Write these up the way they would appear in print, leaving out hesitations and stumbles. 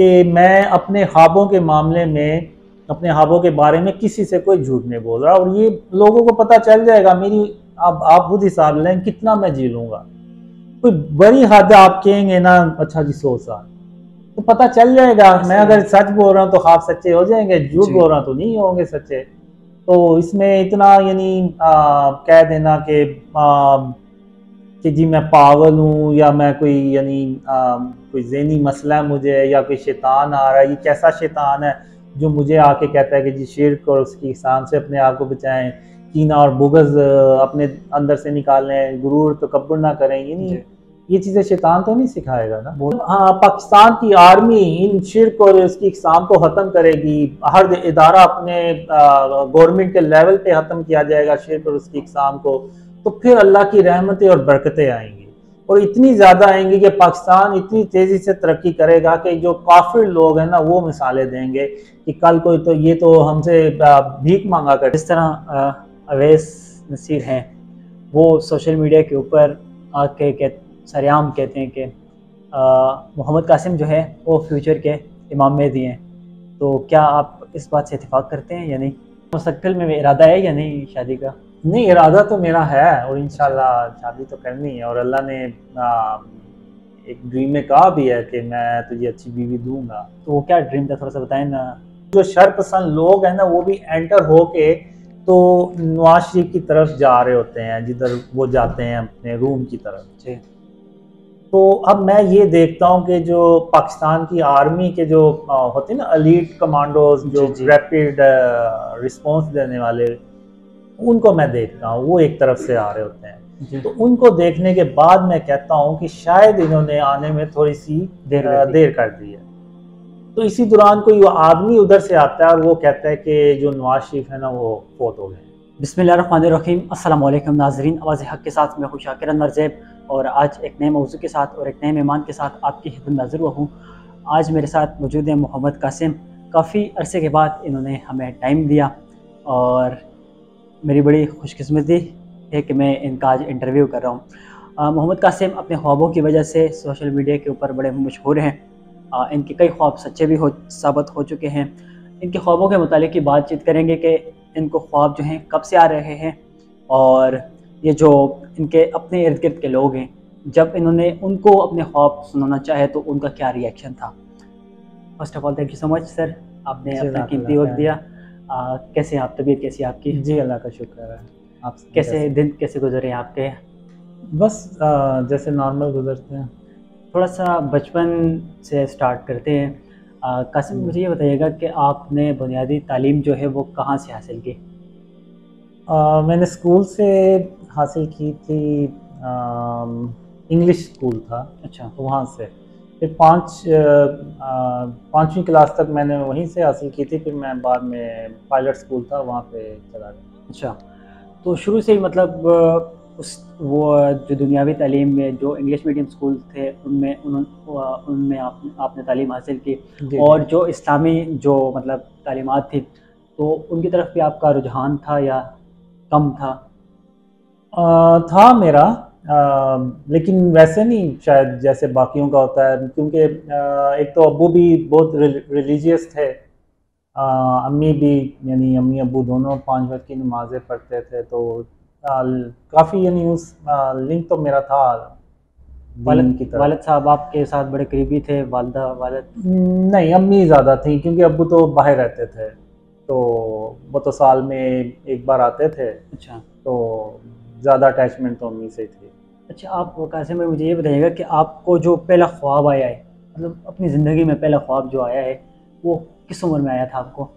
कि मैं अपने ख्वाबों के मामले में, अपने ख्वाबों के बारे में किसी से कोई झूठ नहीं बोल रहा, और ये लोगों को पता चल जाएगा मेरी। अब आप खुद हिसाब लें कितना मैं जी लूँगा। कोई बड़ी हद आप कहेंगे ना, अच्छा जी 100 साल, तो पता चल जाएगा। मैं अगर सच बोल रहा हूँ तो ख्वाब सच्चे हो जाएंगे, झूठ बोल रहा हूँ तो नहीं होंगे सच्चे। तो इसमें इतना यानी कह देना कि जी मैं पागल हूँ, या मैं कोई यानी कोई ज़हनी मसला है मुझे, या कोई शैतान आ रहा है, ये कैसा शैतान है जो मुझे आके कहता है कि जी शिर्क और उसकी इहसान से अपने आप को बचाएं, कीना और बुग़्ज़ अपने अंदर से निकालें, गुरूर तकब्बुर ना करें। ये नहीं, ये चीज़ें शैतान तो नहीं सिखाएगा ना। हाँ, पाकिस्तान की आर्मी इन शिर्क और इसकी इकसाम को ख़त्म करेगी। हर इदारा अपने गवर्नमेंट के लेवल पे ख़त्म किया जाएगा शिर्क और उसकी इकसाम को, तो फिर अल्लाह की रहमतें और बरकतें आएंगी, और इतनी ज़्यादा आएंगी कि पाकिस्तान इतनी तेज़ी से तरक्की करेगा कि जो काफिर लोग हैं ना वो मिसालें देंगे कि कल कोई तो ये तो हमसे भीख मांगा कर। जिस तरह अवैस नसीर हैं, वो सोशल मीडिया के ऊपर आके सरेआम कहते हैं कि मोहम्मद कासिम जो है वो फ्यूचर के इमाम मेहदी हैं। तो क्या आप इस बात से इत्तेफाक करते हैं या नहीं? मुस्तकबिल में इरादा है या नहीं शादी का? नहीं, इरादा तो मेरा है, और इंशाल्लाह शादी तो करनी है, और अल्लाह ने एक ड्रीम में कहा भी है कि मैं तुझे अच्छी बीवी दूंगा। तो वो क्या ड्रीम था, थोड़ा सा बताएं ना। जो शरपसंद लोग हैं ना वो भी एंटर होके तो नवाज शरीफ की तरफ जा रहे होते हैं, जिधर वो जाते हैं अपने रूम की तरफ। जी। तो अब मैं ये देखता हूँ कि जो पाकिस्तान की आर्मी के जो होते हैं ना एलीट कमांडोज, जो रैपिड रिस्पांस देने वाले, उनको मैं देखता हूँ, वो एक तरफ से आ रहे होते हैं। तो उनको देखने के बाद मैं कहता हूँ कि शायद इन्होंने आने में थोड़ी सी देर कर दी है। तो इसी दौरान कोई आदमी उधर से आता है और वो कहता है कि जो नवाज शरीफ है ना वो फौत हो गए। बिस्मिल्लाहिर्रहमानिर्रहीम। अस्सलाम वालेकुम नाज़रीन, आवाज़ हक़ के साथ मैं खुश शाकिर अनवर ज़ैब, और आज एक नए मौजू के साथ और एक नए मेहमान के साथ आपकी खिदमत में हाज़िर हुआ हूँ। आज मेरे साथ मौजूद है मोहम्मद कासिम। काफ़ी अरसे के बाद इन्होंने हमें टाइम दिया, और मेरी बड़ी खुशकिस्मती है कि मैं इनका आज इंटरव्यू कर रहा हूँ। मोहम्मद कासिम अपने ख्वाबों की वजह से सोशल मीडिया के ऊपर बड़े मशहूर हैं। इनके कई ख्वाब सच्चे भी साबित हो चुके हैं। इनके ख्वाबों के मुतालिक की बातचीत करेंगे कि इनको ख्वाब जो हैं कब से आ रहे हैं, और ये जो इनके अपने इर्द गिर्द के लोग हैं, जब इन्होंने उनको अपने ख्वाब सुनाना चाहे तो उनका क्या रिएक्शन था। First of all thank you so much sir, आपने अपना कीमती वक्त दिया। कैसे हैं आप, तबीयत कैसी है आपकी? जी अल्लाह का शुक्र है। आप कैसे दिन कैसे गुजरे हैं आपके? बस जैसे नॉर्मल गुजरते हैं। थोड़ा सा बचपन से स्टार्ट करते हैं। कासिम, मुझे ये बताइएगा कि आपने बुनियादी तालीम जो है वो कहाँ से हासिल की? मैंने स्कूल से हासिल की थी, इंग्लिश स्कूल था। अच्छा। तो वहाँ से फिर पाँचवीं क्लास तक मैंने वहीं से हासिल की थी। फिर मैं बाद में पायलट स्कूल था वहाँ पे चला गया। अच्छा, तो शुरू से ही मतलब वो जो दुनियावी तालीम में जो इंग्लिश मीडियम स्कूल थे उनमें आपने तालीम हासिल की, और जो इस्लामी जो मतलब तालीमात थी तो उनकी तरफ भी आपका रुझान था या कम था? था मेरा, लेकिन वैसे नहीं शायद जैसे बाकियों का होता है, क्योंकि एक तो अब्बू भी बहुत रिलीजियस थे, अम्मी भी, यानी अम्मी अब्बू दोनों 5 वक्त की नमाज़ें पढ़ते थे। तो काफ़ी यानी उस लिंक तो मेरा था दीन की तरफ। वालिद साहब आपके साथ बड़े करीबी थे? वालिदा वालिद? नहीं, अम्मी ज़्यादा थी, क्योंकि अब्बू तो बाहर रहते थे, तो वो तो साल में एक बार आते थे। अच्छा। तो ज़्यादा अटैचमेंट तो अम्मी से थी। अच्छा, आप कासिम भाई मुझे ये बताइएगा कि आपको जो पहला ख्वाब आया है, मतलब अपनी ज़िंदगी में पहला ख्वाब जो आया है वो किस उम्र में आया था आपको?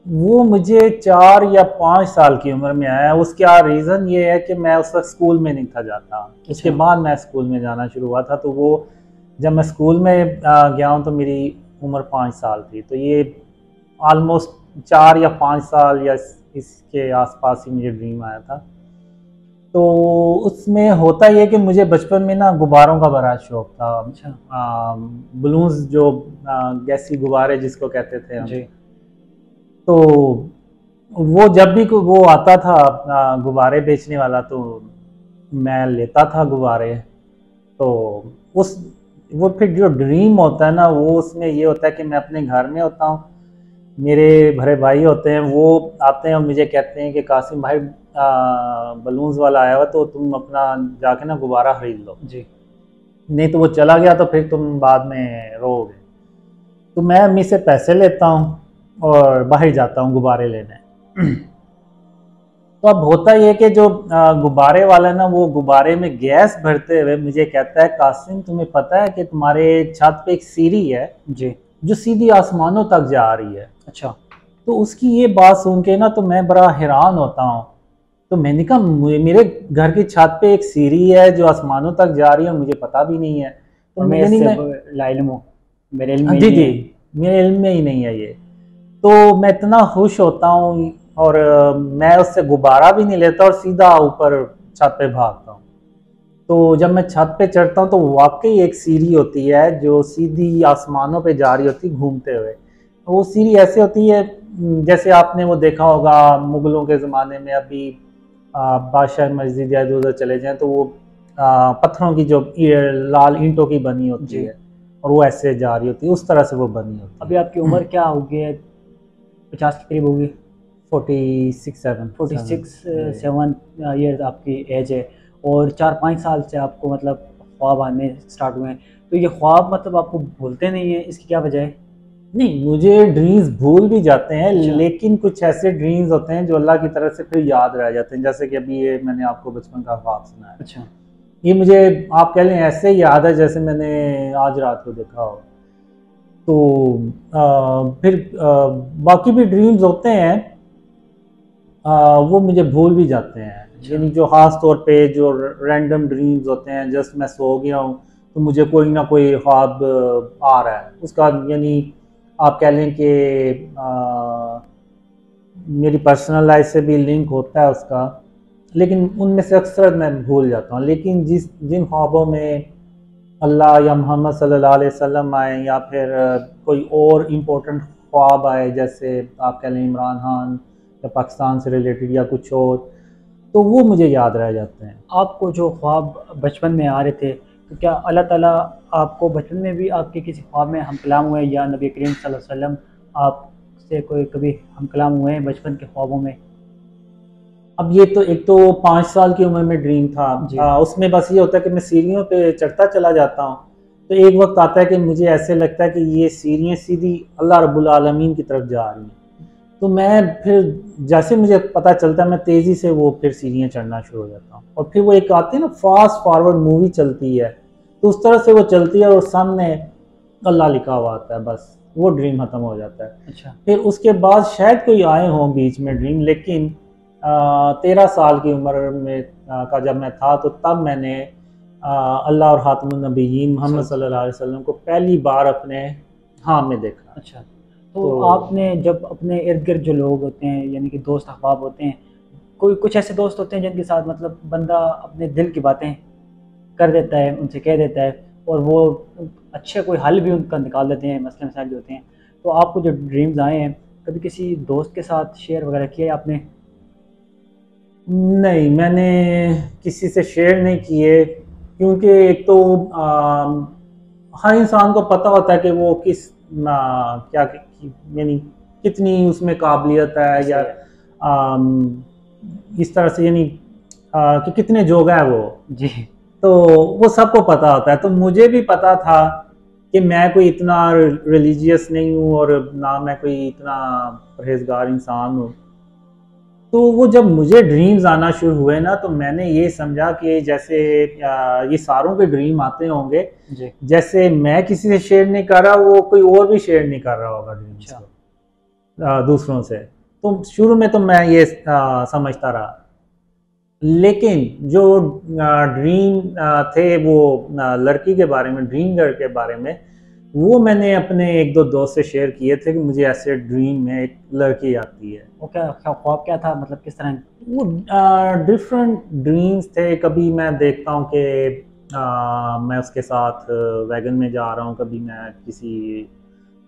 वो मुझे 4 या 5 साल की उम्र में आया। उसका रीज़न ये है कि मैं उस वक्त स्कूल में नहीं था जाता। उसके बाद मैं स्कूल में जाना शुरू हुआ था। तो वो जब मैं स्कूल में गया हूँ तो मेरी उम्र 5 साल थी। तो ये ऑलमोस्ट 4 या 5 साल या इसके आसपास ही मुझे ड्रीम आया था। तो उसमें होता ये कि मुझे बचपन में ना गुब्बारों का बड़ा शौक़ था। अच्छा। बलून्स जो गैसी गुब्बारे जिसको कहते थे हम। जी। तो वो जब भी वो आता था गुब्बारे बेचने वाला, तो मैं लेता था गुब्बारे। तो उस वो फिर जो ड्रीम होता है ना, वो उसमें ये होता है कि मैं अपने घर में होता हूँ, मेरे बड़े भाई होते हैं, वो आते हैं और मुझे कहते हैं कि कासिम भाई बलून्स वाला आया हुआ, तो तुम अपना जाके ना गुब्बारा खरीद लो, जी। नहीं तो वो चला गया तो फिर तुम बाद में रोओगे। तो मैं अम्मी से पैसे लेता हूँ और बाहर जाता हूँ गुब्बारे लेने। तो अब होता ये कि जो गुब्बारे वाला है ना, वो गुब्बारे में गैस भरते हुए मुझे कहता है, कासिम तुम्हें पता है कि तुम्हारे छत पे एक सीढ़ी है जी। जो सीधी आसमानों तक जा रही है। अच्छा। तो उसकी ये बात सुन के ना तो मैं बड़ा हैरान होता हूँ। तो मैंने कहा मेरे घर की छत पे एक सीढ़ी है जो आसमानों तक जा रही है, मुझे पता भी नहीं है। और तो मैं यानी इससे मैं, लाइलम हूँ, मेरे इल्म में ही जी नहीं जी, है। मेरे इल्म में ही नहीं है ये। तो मैं इतना खुश होता हूँ और मैं उससे गुब्बारा भी नहीं लेता और सीधा ऊपर छत पे भागता हूँ। तो जब मैं छत पे चढ़ता हूँ तो वाकई एक सीढ़ी होती है जो सीधी आसमानों पे जा रही होती घूमते हुए। तो वो सीढ़ी ऐसे होती है जैसे आपने वो देखा होगा मुगलों के ज़माने में, अभी बादशाह मस्जिद या इधर उधर चले जाएं तो वो पत्थरों की जो लाल ईंटों की बनी होती जी। है और वो ऐसे जा रही होती है, उस तरह से वो बनी होती अभी है। आपकी उम्र क्या होगी है? 50 के करीब होगी। 46-7 46-7 ईयर्स आपकी एज है, और 4-5 साल से आपको मतलब ख्वाब आने स्टार्ट हुए हैं। तो ये ख्वाब मतलब आपको भूलते नहीं है, इसकी क्या वजह है? नहीं, मुझे ड्रीम्स भूल भी जाते हैं, अच्छा। लेकिन कुछ ऐसे ड्रीम्स होते हैं जो अल्लाह की तरफ से फिर याद रह जाते हैं। जैसे कि अभी ये मैंने आपको बचपन का ख्वाब सुनाया, अच्छा। ये मुझे आप कह लें ऐसे याद है जैसे मैंने आज रात को देखा हो। तो फिर बाकी भी ड्रीम्स होते हैं, वो मुझे भूल भी जाते हैं। अच्छा। यानी जो ख़ास तौर पे जो रैंडम ड्रीम्स होते हैं, जस्ट मैं सो गया हूँ तो मुझे कोई ना कोई ख्वाब आ रहा है उसका, यानी आप कह लें कि मेरी पर्सनल लाइफ से भी लिंक होता है उसका, लेकिन उनमें से अक्सर मैं भूल जाता हूँ। लेकिन जिन ख्वाबों में अल्लाह या मोहम्मद सल्लल्लाहु अलैहि वसल्लम आए या फिर कोई और इम्पोर्टेंट ख्वाब आए, जैसे आप कह लें इमरान खान या पाकिस्तान से रिलेटेड या कुछ और, तो वो मुझे याद रह जाते हैं। आपको जो ख्वाब बचपन में आ रहे थे, तो क्या अल्लाह ताला आपको बचपन में भी आपके किसी ख्वाब में हम कलाम हुए, या नबी करीम सल्लल्लाहु अलैहि वसल्लम आपसे कोई कभी हम कलाम हुए हैं बचपन के ख्वाबों में? अब ये तो एक तो 5 साल की उम्र में ड्रीम था, जी। उसमें बस ये होता है कि मैं सीढ़ियों पे चढ़ता चला जाता हूँ। तो एक वक्त आता है कि मुझे ऐसे लगता है कि ये सीढ़ियाँ सीधी अल्लाह रब्बुल आलमीन की तरफ जा रही हैं। तो मैं फिर जैसे मुझे पता चलता है मैं तेज़ी से वो फिर सीढ़ियाँ चढ़ना शुरू हो जाता हूँ, और फिर वो एक आती है ना फास्ट फॉरवर्ड मूवी चलती है, तो उस तरह से वो चलती है और सामने अल्लाह लिखा हुआ आता है, बस वो ड्रीम ख़त्म हो जाता है। अच्छा। फिर उसके बाद शायद कोई आए हों बीच में ड्रीम, लेकिन 13 साल की उम्र में का जब मैं था तो तब मैंने अल्लाह और ख़ातमुन नबिय्यीन मोहम्मद सल्लल्लाहु अलैहि वसल्लम को पहली बार अपने हाँ में देखा। अच्छा। तो तो आपने जब अपने इर्द गिर्द जो लोग होते हैं, यानी कि दोस्त अहबाब होते हैं, कोई कुछ ऐसे दोस्त होते हैं जिनके साथ मतलब बंदा अपने दिल की बातें कर देता है, उनसे कह देता है, और वो अच्छे कोई हल भी उनका निकाल देते हैं, मसले मसाइल जो होते हैं। तो आपको जो ड्रीम्स आए हैं, कभी किसी दोस्त के साथ शेयर वगैरह किया है आपने? नहीं, मैंने किसी से शेयर नहीं किए, क्योंकि एक तो हर इंसान को पता होता है कि वो किस क्या यानी कितनी उसमें काबिलियत है, या ऐसे। इस तरह से, यानी कि कितने जोगा है वो। जी। तो वो सबको पता होता है, तो मुझे भी पता था कि मैं कोई इतना रिलीजियस नहीं हूँ और ना मैं कोई इतना परहेजगार इंसान हूँ। तो वो जब मुझे ड्रीम्स आना शुरू हुए ना तो मैंने ये समझा कि जैसे ये सारों के ड्रीम आते होंगे, जी। जैसे मैं किसी से शेयर नहीं कर रहा वो कोई और भी शेयर नहीं कर रहा होगा ड्रीम्स अच्छा। को दूसरों से। तो शुरू में तो मैं ये समझता रहा, लेकिन जो ड्रीम थे वो लड़की के बारे में, ड्रीम गर्ल के बारे में, वो मैंने अपने एक दो दोस्त से शेयर किए थे कि मुझे ऐसे ड्रीम में एक लड़की आती है। वो क्या क्या ख्वाब क्या था, मतलब किस तरह? वो डिफरेंट ड्रीम्स थे। कभी मैं देखता हूँ कि मैं उसके साथ वैगन में जा रहा हूँ, कभी मैं किसी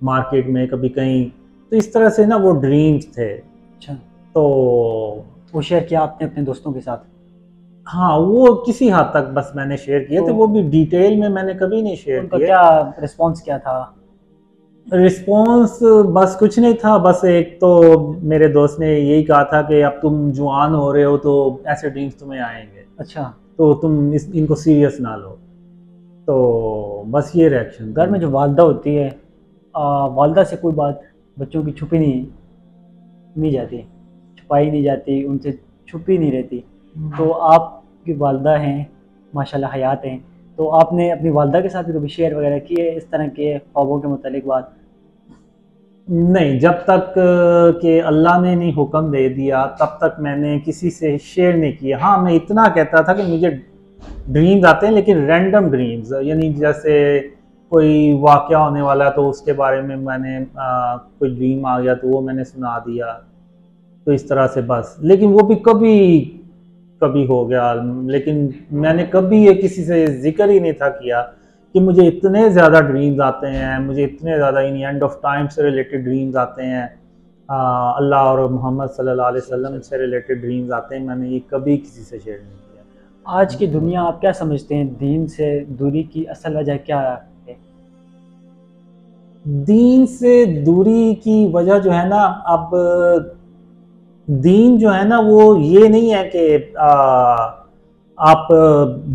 मार्केट में, कभी कहीं, तो इस तरह से ना वो ड्रीम्स थे। अच्छा। तो वो शेयर किया आपने अपने दोस्तों के साथ? हाँ, वो किसी हद तक बस मैंने शेयर किए थे, वो भी डिटेल में मैंने कभी नहीं शेयर उनका किए। क्या रिस्पॉन्स क्या था? रिस्पॉन्स बस कुछ नहीं था, बस एक तो मेरे दोस्त ने यही कहा था कि अब तुम जवान हो रहे हो तो ऐसे ड्रीम्स तुम्हें आएंगे, अच्छा। तो तुम इनको सीरियस ना लो। तो बस ये रिएक्शन घर में जो वालदा होती है, वालदा से कोई बात बच्चों की छुपी नहीं जाती, छुपाई नहीं जाती, उनसे छुपी नहीं रहती। तो आपकी वालदा हैं, माशाल्लाह हयात हैं, तो आपने अपनी वालदा के साथ भी कभी शेयर वगैरह किए इस तरह के ख्वाबों के मुतालिक बात? नहीं, जब तक कि अल्लाह ने नहीं हुक्म दे दिया तब तक मैंने किसी से शेयर नहीं किया। हाँ, मैं इतना कहता था कि मुझे ड्रीम्स आते हैं, लेकिन रैंडम ड्रीम्स, यानी जैसे कोई वाक़या होने वाला है तो उसके बारे में मैंने कोई ड्रीम आ गया तो वो मैंने सुना दिया, तो इस तरह से बस। लेकिन वो भी कभी कभी हो गया, लेकिन मैंने कभी ये किसी से जिक्र ही नहीं था किया कि मुझे इतने ज़्यादा ड्रीम्स आते हैं, मुझे इतने ज़्यादा इन एंड ऑफ टाइम से रिलेटेड ड्रीम्स आते हैं, अल्लाह और मोहम्मद सल्लल्लाहु अलैहि वसल्लम से रिलेटेड ड्रीम्स आते हैं। मैंने ये कभी किसी से शेयर नहीं किया। आज की दुनिया आप क्या समझते हैं, दीन से दूरी की असल वजह क्या है? दीन से दूरी की वजह जो है ना, अब दीन जो है ना वो ये नहीं है कि आप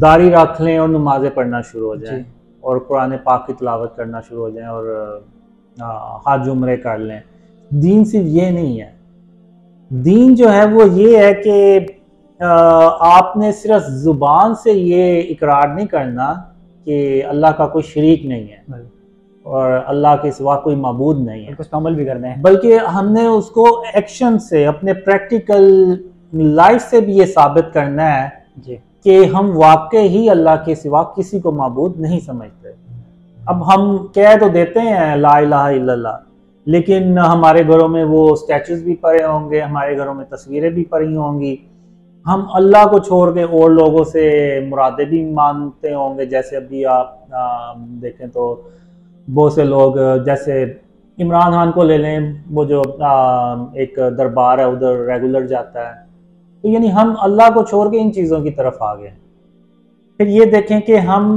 दाढ़ी रख लें और नमाज़ें पढ़ना शुरू हो जाएं और कुरान पाक की तिलावत करना शुरू हो जाएं और हज उम्रे कर लें। दीन सिर्फ ये नहीं है। दीन जो है वो ये है कि आपने सिर्फ ज़ुबान से ये इकरार नहीं करना कि अल्लाह का कोई शरीक नहीं है और अल्लाह के सिवा कोई माबूद नहीं है, कुछ अमल भी करना है, बल्कि हमने उसको एक्शन से, अपने प्रैक्टिकल लाइफ से भी ये साबित करना है जी कि हम वाकई ही अल्लाह के सिवा किसी को माबूद नहीं समझते। अब हम कह तो देते हैं ला इलाहा इल्लल्लाह, लेकिन हमारे घरों में वो स्टैचूज भी पड़े होंगे, हमारे घरों में तस्वीरें भी पड़ी होंगी, हम अल्लाह को छोड़ के और लोगों से मुरादे भी मानते होंगे। जैसे अभी आप देखें तो बहुत से लोग, जैसे इमरान खान को ले लें, वो जो एक दरबार है उधर रेगुलर जाता है, तो यानी हम अल्लाह को छोड़ के इन चीज़ों की तरफ आ गए। फिर ये देखें कि हम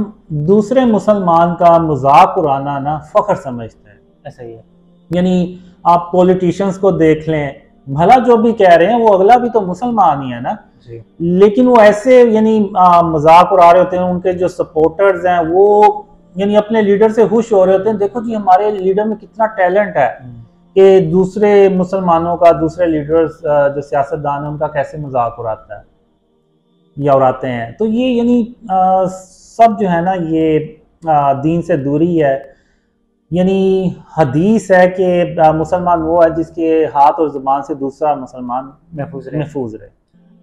दूसरे मुसलमान का मजाक उड़ाना ना फ़ख्र समझते हैं। ऐसा ही है। यानी आप पॉलिटिशियंस को देख लें, भला जो भी कह रहे हैं वो अगला भी तो मुसलमान ही है ना जी। लेकिन वो ऐसे यानी मजाक उड़ा रहे होते हैं, उनके जो सपोर्टर्स हैं वो यानी अपने लीडर से खुश हो रहे होते हैं, देखो जी हमारे लीडर में कितना टैलेंट है, कि दूसरे मुसलमानों का, दूसरे लीडर्स जो सियासतदान है उनका कैसे मजाक उड़ाता है या उड़ाते हैं। तो ये यानी सब जो है ना ये दीन से दूरी है। यानी हदीस है कि मुसलमान वो है जिसके हाथ और ज़ुबान से दूसरा मुसलमान महफूज रहे।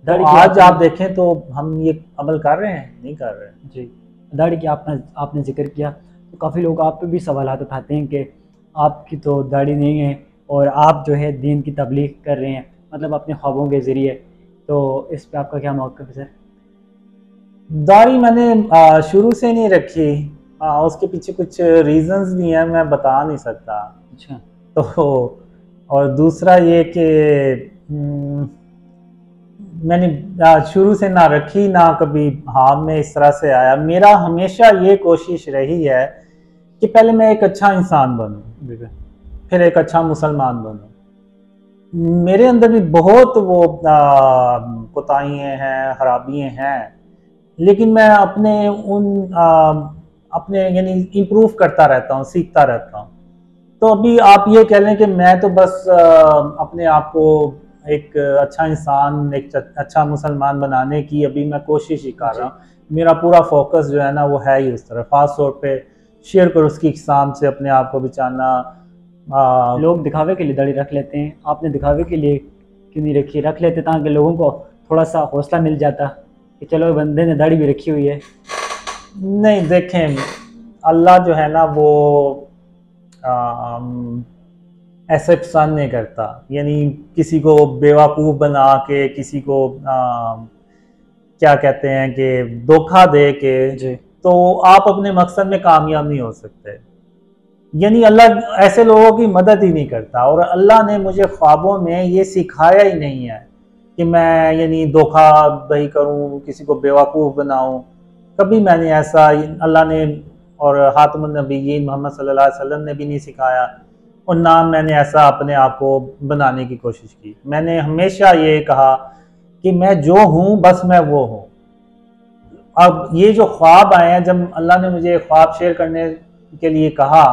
तो आज आप देखें तो हम ये अमल कर रहे हैं, नहीं कर रहे हैं। जी, दाढ़ी की आपने जिक्र किया तो काफ़ी लोग आप पे भी सवालात उठाते हैं कि आपकी तो दाढ़ी नहीं है और आप जो है दीन की तबलीग कर रहे हैं, मतलब अपने ख्वाबों के ज़रिए, तो इस पे आपका क्या मौक़िफ़ है सर? दाढ़ी मैंने शुरू से नहीं रखी, उसके पीछे कुछ रीजंस भी हैं, मैं बता नहीं सकता। अच्छा। तो और दूसरा ये कि मैंने शुरू से ना रखी, ना कभी हाथ में इस तरह से आया। मेरा हमेशा ये कोशिश रही है कि पहले मैं एक अच्छा इंसान बनूं, फिर एक अच्छा मुसलमान बनूं। मेरे अंदर भी बहुत वो कोताहियाँ हैं, खराबियाँ हैं, लेकिन मैं अपने यानी इम्प्रूव करता रहता हूँ, सीखता रहता हूँ। तो अभी आप ये कह लें कि मैं तो बस अपने आप को एक अच्छा इंसान, एक अच्छा मुसलमान बनाने की अभी मैं कोशिश ही कर रहा हूँ। मेरा पूरा फोकस जो है ना वो है ही उस तरफ, खास तौर पे शेयर करो उसकी इकसाम से अपने आप को बचाना। लोग दिखावे के लिए दाढ़ी रख लेते हैं, आपने दिखावे के लिए क्यों नहीं रखी? रख लेते ताकि लोगों को थोड़ा सा हौसला मिल जाता कि चलो बंदे ने दाढ़ी भी रखी हुई है। नहीं, देखें अल्लाह जो है ना वो ऐसे पसंद नहीं करता, यानी किसी को बेवकूफ़ बना के, किसी को क्या कहते हैं कि धोखा दे के जी। तो आप अपने मकसद में कामयाब नहीं हो सकते। यानी अल्लाह ऐसे लोगों की मदद ही नहीं करता, और अल्लाह ने मुझे ख्वाबों में ये सिखाया ही नहीं है कि मैं यानी धोखा दही करूं, किसी को बेवकूफ़ बनाऊं। कभी मैंने ऐसा, अल्लाह ने और खातमुन नबिय्यीन मोहम्मद सल्लल्लाहु अलैहि वसल्लम ने भी नहीं सिखाया, और ना मैंने ऐसा अपने आप को बनाने की कोशिश की। मैंने हमेशा ये कहा कि मैं जो हूँ बस मैं वो हूँ। अब ये जो ख्वाब आए हैं, जब अल्लाह ने मुझे ख्वाब शेयर करने के लिए कहा,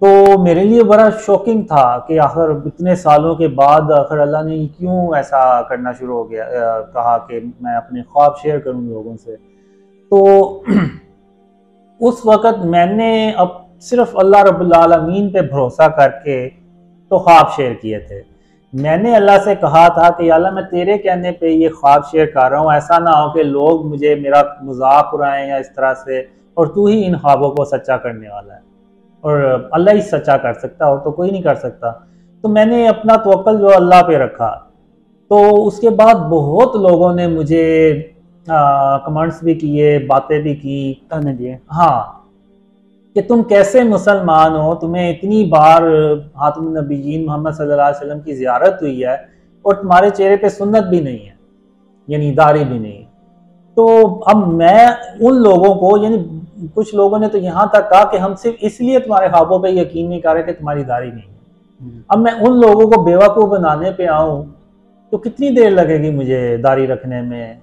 तो मेरे लिए बड़ा शॉकिंग था कि आखिर इतने सालों के बाद आखिर अल्लाह ने क्यों ऐसा करना शुरू हो गया, कहा कि मैं अपने ख्वाब शेयर करूँ लोगों से। तो उस वक़्त मैंने अब सिर्फ अल्लाह रब्बुल आलमीन पे भरोसा करके तो ख्वाब शेयर किए थे। मैंने अल्लाह से कहा था कि अल्लाह मैं तेरे कहने पे ये ख्वाब शेयर कर रहा हूँ, ऐसा ना हो कि लोग मुझे मेरा मजाक उड़ाएं या इस तरह से, और तू ही इन ख्वाबों को सच्चा करने वाला है, और अल्लाह ही सच्चा कर सकता हो तो कोई नहीं कर सकता। तो मैंने अपना तवक्कल जो अल्लाह पे रखा। तो उसके बाद बहुत लोगों ने मुझे कमेंट्स भी किए, बातें भी की, ताने दिए। हाँ, कि तुम कैसे मुसलमान हो, तुम्हें इतनी बार खातमुन नबिय्यीन मोहम्मद सल्लल्लाहु अलैहि वसल्लम की ज़ियारत हुई है और तुम्हारे चेहरे पे सुन्नत भी नहीं है, यानी दाढ़ी भी नहीं है। तो अब मैं उन लोगों को, यानी कुछ लोगों ने तो यहाँ तक कहा कि हम सिर्फ इसलिए तुम्हारे ख्वाबों पे यकीन नहीं कर रहे कि तुम्हारी दाढ़ी नहीं है। अब मैं उन लोगों को बेवकूफ़ बनाने पे आऊँ तो कितनी देर लगेगी मुझे दाढ़ी रखने में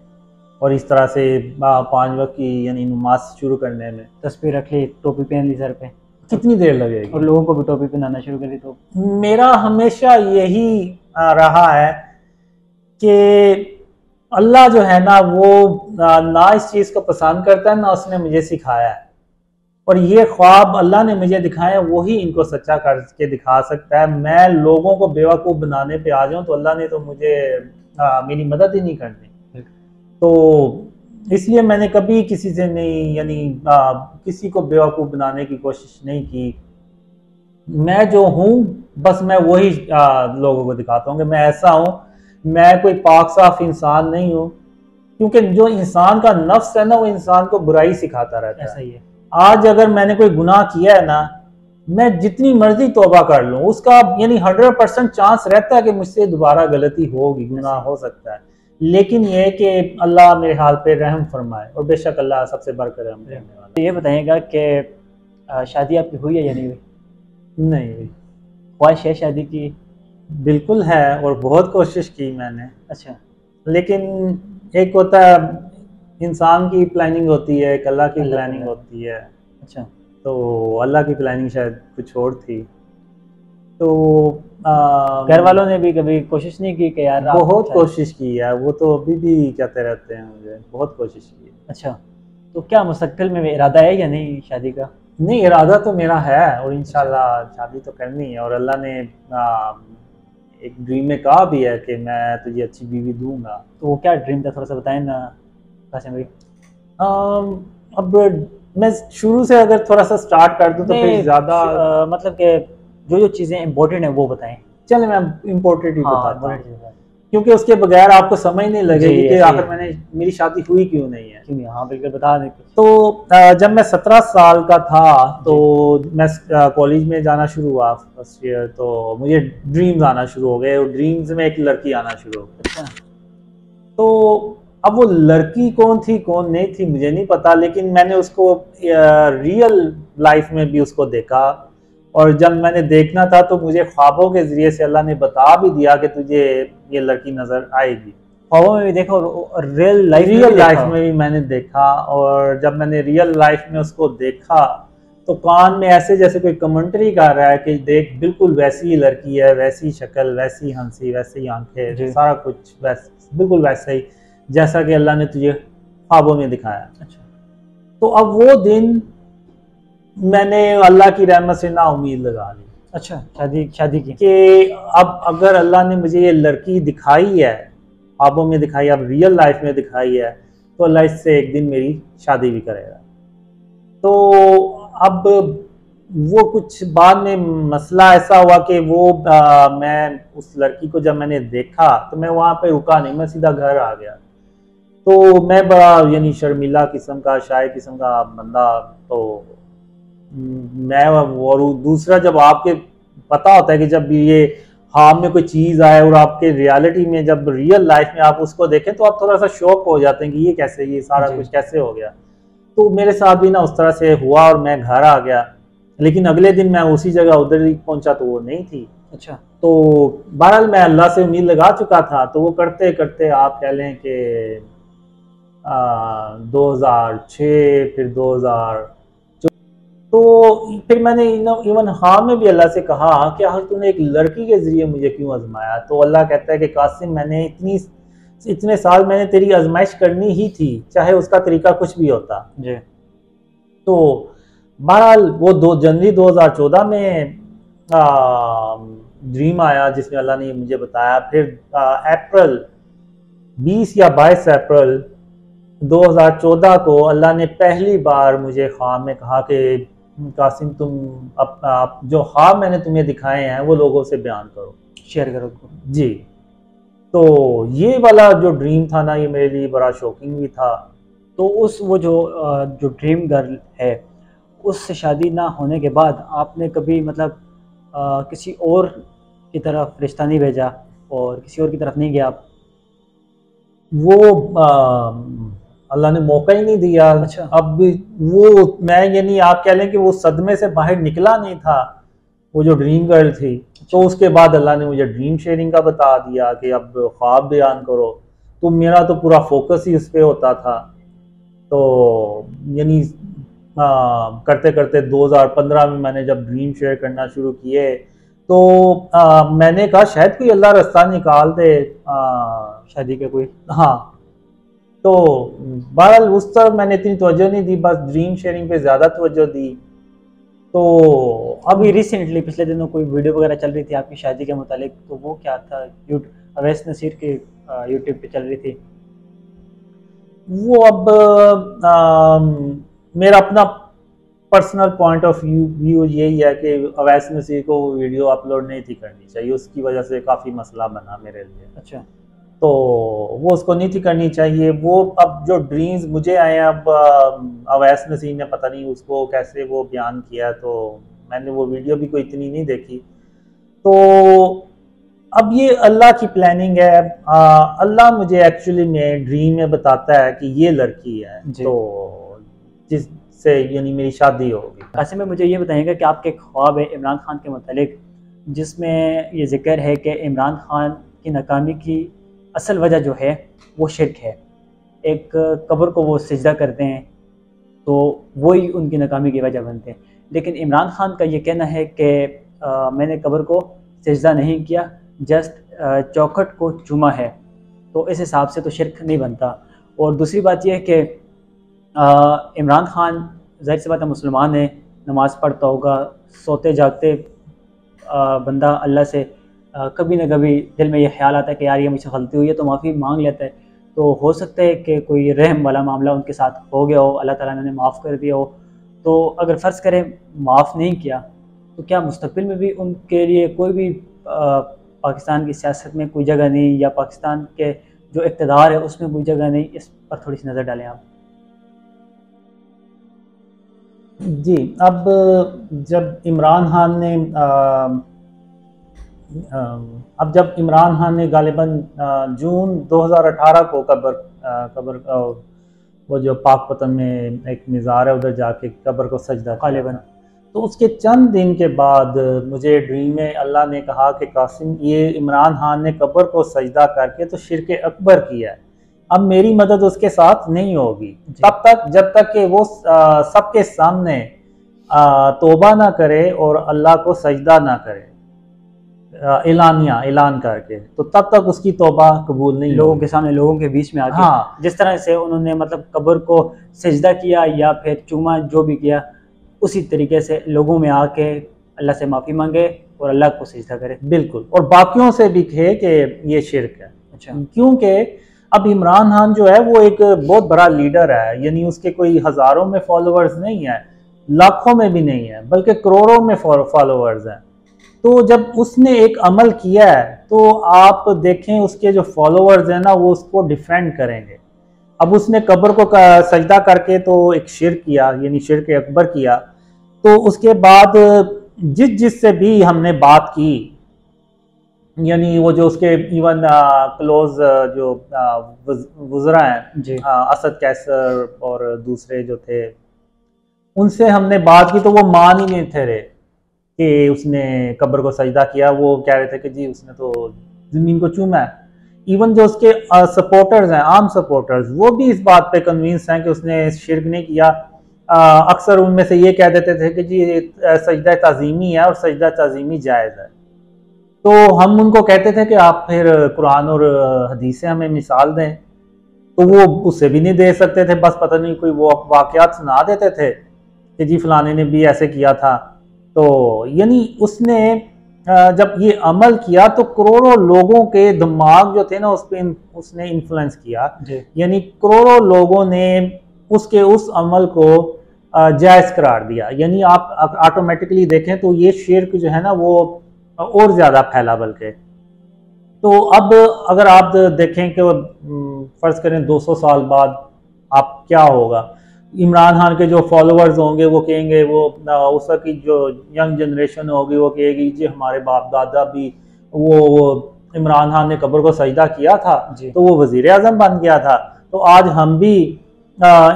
और इस तरह से 5 वक्त की यानी नमाज शुरू करने में। तस्बीह रख ली, टोपी पहन ली सर पे, कितनी देर लगेगी? और लोगों को भी टोपी पहनाना शुरू कर दी। तो मेरा हमेशा यही रहा है कि अल्लाह जो है ना, वो ना इस चीज़ को पसंद करता है, ना उसने मुझे सिखाया है। और ये ख्वाब अल्लाह ने मुझे दिखाए हैं, वही इनको सच्चा करके दिखा सकता है। मैं लोगों को बेवकूफ़ बनाने पे आ जाऊं तो अल्लाह ने तो मुझे मेरी मदद ही नहीं करनी। तो इसलिए मैंने कभी किसी से नहीं, यानी किसी को बेवकूफ़ बनाने की कोशिश नहीं की। मैं जो हूँ बस मैं वही लोगों को दिखाता हूँ कि मैं ऐसा हूँ। मैं कोई पाक साफ इंसान नहीं हूँ, क्योंकि जो इंसान का नफ्स है ना, वो इंसान को बुराई सिखाता रहता है। ऐसा ही है। आज अगर मैंने कोई गुनाह किया है ना, मैं जितनी मर्जी तौबा कर लूँ, उसका यानी 100% चांस रहता है कि मुझसे दोबारा गलती होगी, गुनाह हो सकता है। लेकिन ये कि अल्लाह मेरे हाल पे रहम फरमाए, और बेशक अल्लाह सबसे बढ़कर रहम करने वाला। तो ये बताइएगा कि शादी आपकी हुई है या नहीं हुई? नहीं हुई। ख्वाहिश है शादी की? बिल्कुल है, और बहुत कोशिश की मैंने। अच्छा। लेकिन एक होता है, इंसान की प्लानिंग होती है, एक अल्लाह की प्लानिंग होती है। अच्छा। तो अल्लाह की प्लानिंग शायद कुछ और थी। तो घर वालों ने भी कभी कोशिश नहीं की कि यार? बहुत कोशिश की है, वो तो अभी भी कहते रहते हैं मुझे, बहुत कोशिश की है। अच्छा, तो क्या मुस्तकबिल में इरादा है या नहीं शादी का? नहीं, इरादा तो मेरा है, और इंशाल्लाह शादी तो करनी है। और अल्लाह ने एक ड्रीम में कहा भी है कि मैं तुझे अच्छी बीवी दूंगा। तो वो क्या ड्रीम था, थोड़ा सा बताएं ना कासिम भाई। अब मैं शुरू से अगर थोड़ा सा स्टार्ट कर दूं तो फिर ज़्यादा मतलब कि जो चीज़ें इम्पोर्टेंट हैं वो बताएं। चले, मैं इम्पोर्टेंट ही हाँ, बताता हूँ, क्योंकि उसके बगैर आपको समझ नहीं लगेगी कि आखिर मेरी शादी हुई क्यों नहीं है। क्यों नहीं? हाँ बिल्कुल, बता दें। तो जब मैं 17 साल का था तो मैं कॉलेज में जाना शुरू हुआ, फर्स्ट ईयर। तो मुझे ड्रीम्स आना शुरू हो गए, और ड्रीम्स में एक लड़की आना शुरू हो गई। अच्छा। तो अब वो लड़की कौन थी कौन नहीं थी मुझे नहीं पता, लेकिन मैंने उसको रियल लाइफ में भी उसको देखा। और जब मैंने देखना था तो मुझे ख्वाबों के ज़रिए से अल्लाह ने बता भी दिया कि तुझे ये लड़की नज़र आएगी। ख्वाबों में भी देखा और रियल लाइफ में भी मैंने देखा। और जब मैंने रियल लाइफ में उसको देखा तो कान में ऐसे जैसे कोई कमेंट्री कर रहा है कि देख, बिल्कुल वैसी ही लड़की है, वैसी शक्ल, वैसी हंसी, वैसी आंखें, सारा कुछ बिल्कुल वैसा ही जैसा कि अल्लाह ने तुझे ख्वाबों में दिखाया। अच्छा। तो अब वो दिन मैंने अल्लाह की रहमत से ना उम्मीद लगा ली। अच्छा, शादी की कि अब अगर अल्लाह ने मुझे ये लड़की दिखाई है, ख्वाबों में दिखाई, अब रियल लाइफ में दिखाई है, तो अल्लाह इससे एक दिन मेरी शादी भी करेगा। तो अब वो कुछ बाद में मसला ऐसा हुआ कि वो मैं उस लड़की को जब मैंने देखा तो मैं वहाँ पे रुका नहीं, मैं सीधा घर आ गया। तो मैं बड़ा यानी शर्मिला किस्म का, शाय किस्म का बंदा। तो मैं, और दूसरा, जब आपके पता होता है कि जब ये ख्वाब में कोई चीज़ आए और आपके रियलिटी में जब रियल लाइफ में आप उसको देखें तो आप थोड़ा सा शॉक हो जाते हैं कि ये कैसे, ये सारा जी। कुछ कैसे हो गया। तो मेरे साथ भी ना उस तरह से हुआ और मैं घर आ गया, लेकिन अगले दिन मैं उसी जगह उधर ही पहुंचा तो वो नहीं थी। अच्छा। तो बहरहाल मैं अल्लाह से उम्मीद लगा चुका था, तो वो करते करते आप कह लें कि 2006 फिर 2000, तो फिर मैंने इवन हाँ में भी अल्लाह से कहा कि हाँ तूने एक लड़की के ज़रिए मुझे क्यों आजमाया। तो अल्लाह कहता है कि कासिम, मैंने इतने साल मैंने तेरी आजमाइश करनी ही थी, चाहे उसका तरीका कुछ भी होता। जी। तो बहरहाल वो 2 जनवरी 2014 में ड्रीम आया जिसमें अल्लाह ने मुझे बताया। फिर अप्रैल 20 या 22 अप्रैल 2014 को अल्लाह ने पहली बार मुझे ख्वाब में कहा कि कासिम, तुम आप जो ख्वाब मैंने तुम्हें दिखाए हैं वो लोगों से बयान करो, शेयर करो उसको। जी। तो ये वाला जो ड्रीम था ना, ये मेरे लिए बड़ा शॉकिंग भी था। तो वो जो ड्रीम गर्ल है, उससे शादी ना होने के बाद आपने कभी मतलब किसी और की तरफ रिश्ता नहीं भेजा और किसी और की तरफ नहीं गया आप? वो अल्लाह ने मौका ही नहीं दिया। अच्छा। अब वो मैं यानी आप कह लें कि वो सदमे से बाहर निकला नहीं था, वो जो ड्रीम गर्ल थी। तो उसके बाद अल्लाह ने मुझे ड्रीम शेयरिंग का बता दिया कि अब ख्वाब बयान करो। तो मेरा तो पूरा फोकस ही उस पर होता था। तो यानी करते करते 2015 में मैंने जब ड्रीम शेयर करना शुरू किए तो मैंने कहा शायद कोई अल्लाह रास्ता निकाल दे शादी का कोई। हाँ। तो बहरहाल उस तरफ मैंने इतनी तवज्जो नहीं दी, बस ड्रीम शेयरिंग पे ज़्यादा तवज्जो दी। तो अभी रिसेंटली पिछले दिनों कोई वीडियो वगैरह चल रही थी आपकी शादी के मुतालिक, तो वो क्या था? अवैस नसीर के यूट्यूब पे चल रही थी। वो अब मेरा अपना पर्सनल पॉइंट ऑफ व्यू यही है कि अवैस नसीर को वो वीडियो अपलोड नहीं थी करनी चाहिए, उसकी वजह से काफ़ी मसला बना मेरे लिए। अच्छा। तो वो उसको नहीं थी करनी चाहिए। वो अब जो ड्रीम्स मुझे आए हैं, अब अवैस नसीर ने पता नहीं उसको कैसे वो बयान किया, तो मैंने वो वीडियो भी कोई इतनी नहीं देखी। तो अब ये अल्लाह की प्लानिंग है। अल्लाह मुझे एक्चुअली में ड्रीम में बताता है कि ये लड़की है, तो जिससे यानी मेरी शादी होगी। कासिम में मुझे ये बताइएगा कि आपके ख्वाब है इमरान खान के मुतालिक, जिसमें ये जिक्र है कि इमरान खान की नाकामी की असल वजह जो है वो शिर्क है। एक कब्र को वो सिजदा करते हैं तो वही उनकी नाकामी की वजह बनते हैं। लेकिन इमरान खान का ये कहना है कि मैंने कब्र को सिजदा नहीं किया, जस्ट चौखट को चूमा है, तो इस हिसाब से तो शिर्क नहीं बनता। और दूसरी बात यह है कि इमरान खान ज़ाहिर सी बात है मुसलमान है, नमाज़ पढ़ता होगा, सोते जागते बंदा अल्लाह से कभी ना कभी दिल में ये ख्याल आता है कि यार ये मुझसे गलती हुई है, तो माफ़ी मांग लेता है। तो हो सकता है कि कोई रहम वाला मामला उनके साथ हो गया हो, अल्लाह ताला ने माफ़ कर दिया हो। तो अगर फ़र्ज़ करें माफ़ नहीं किया, तो क्या मुस्तक़बिल में भी उनके लिए कोई भी पाकिस्तान की सियासत में कोई जगह नहीं, या पाकिस्तान के जो इक़्तिदार है उसमें कोई जगह नहीं? इस पर थोड़ी सी नज़र डालें आप। जी, अब जब इमरान खान ने जब इमरान खान ने गालिबन जून 2018 को कब्र वो जो पाकपतन में एक मज़ार है उधर जाके कब्र को सजदा गालिबन, तो उसके चंद दिन के बाद मुझे ड्रीम में अल्लाह ने कहा कि कासिम, ये इमरान खान ने कब्र को सजदा करके तो शिर्क अकबर किया है, अब मेरी मदद उसके साथ नहीं होगी तब तक जब तक कि वो सबके सामने तौबा ना करे और अल्लाह को सजदा ना करे, ऐलान करके, तो तब तक उसकी तौबा कबूल नहीं, लोगों के सामने, लोगों के बीच में आके। हाँ, जिस तरह से उन्होंने मतलब कब्र को सजदा किया या फिर चूमा जो भी किया, उसी तरीके से लोगों में आके अल्लाह से माफ़ी मांगे और अल्लाह को सजदा करे। बिल्कुल, और बाकियों से भी कहे कि ये शिर्क है। अच्छा। क्योंकि अब इमरान खान जो है वो एक बहुत बड़ा लीडर है, यानी उसके कोई हज़ारों में फॉलोअर्स नहीं है, लाखों में भी नहीं है, बल्कि करोड़ों में फॉलोअर्स हैं। तो जब उसने एक अमल किया है तो आप देखें उसके जो फॉलोअर्स हैं ना, वो उसको डिफेंड करेंगे। अब उसने कब्र को सजदा करके तो एक शिर्क किया, यानी शिर्क अकबर किया। तो उसके बाद जिससे भी हमने बात की यानी वो जो उसके इवन क्लोज जो वज़रा हैं जी असद कैसर और दूसरे जो थे, उनसे हमने बात की तो वो मान ही नहीं थे रहे कि उसने कब्र को सजदा किया। वो कह रहे थे कि जी उसने तो ज़मीन को चूमा है। इवन जो उसके सपोर्टर्स हैं, आम सपोर्टर्स, वो भी इस बात पे कन्विंस हैं कि उसने शिरक नहीं किया। अक्सर उनमें से ये कह देते थे कि जी सजदा ताज़ीमी है और सजदा ताज़ीमी जायज़ है। तो हम उनको कहते थे कि आप फिर कुरान और हदीस से हमें मिसाल दें, तो वो उससे भी नहीं दे सकते थे। बस पता नहीं कोई वो वाक़यात सुना देते थे कि जी फलाने ने भी ऐसे किया था। तो यानी उसने जब ये अमल किया तो करोड़ों लोगों के दिमाग जो थे ना उस पर उसने इन्फ्लुएंस किया। यानी करोड़ों लोगों ने उसके उस अमल को जायज़ करार दिया। यानी आप ऑटोमेटिकली देखें तो ये शिर्क जो है ना वो और ज़्यादा फैला। बल्कि तो अब अगर आप देखें कि फ़र्ज़ करें 200 साल बाद आप क्या होगा, इमरान खान के जो फॉलोअर्स होंगे वो कहेंगे, वो उस वक्त की जो यंग जनरेशन होगी वो कहेगी जी हमारे बाप दादा भी वो इमरान खान ने कब्र को सजदा किया था तो वो वज़ीर आज़म बन गया था, तो आज हम भी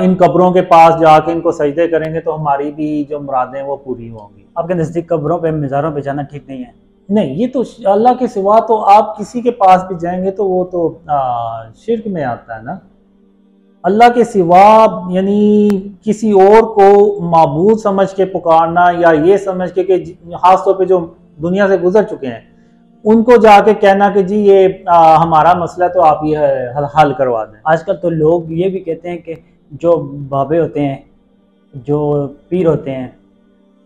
इन कब्रों के पास जाके इनको सजदे करेंगे तो हमारी भी जो मुरादें वो पूरी होंगी। आपके नज़दीक कब्रों पे, मज़ारों पे जाना ठीक नहीं है? नहीं, ये तो अल्लाह के सिवा तो आप किसी के पास भी जाएंगे तो वो तो शिर्क में आता है ना। अल्लाह के सिवा यानी किसी और को माबूद समझ के पुकारना, या ये समझ के कि खास तौर पे जो दुनिया से गुजर चुके हैं उनको जाके कहना कि जी ये हमारा मसला तो आप ये हल करवा दें। आजकल तो लोग ये भी कहते हैं कि जो बाबे होते हैं, जो पीर होते हैं,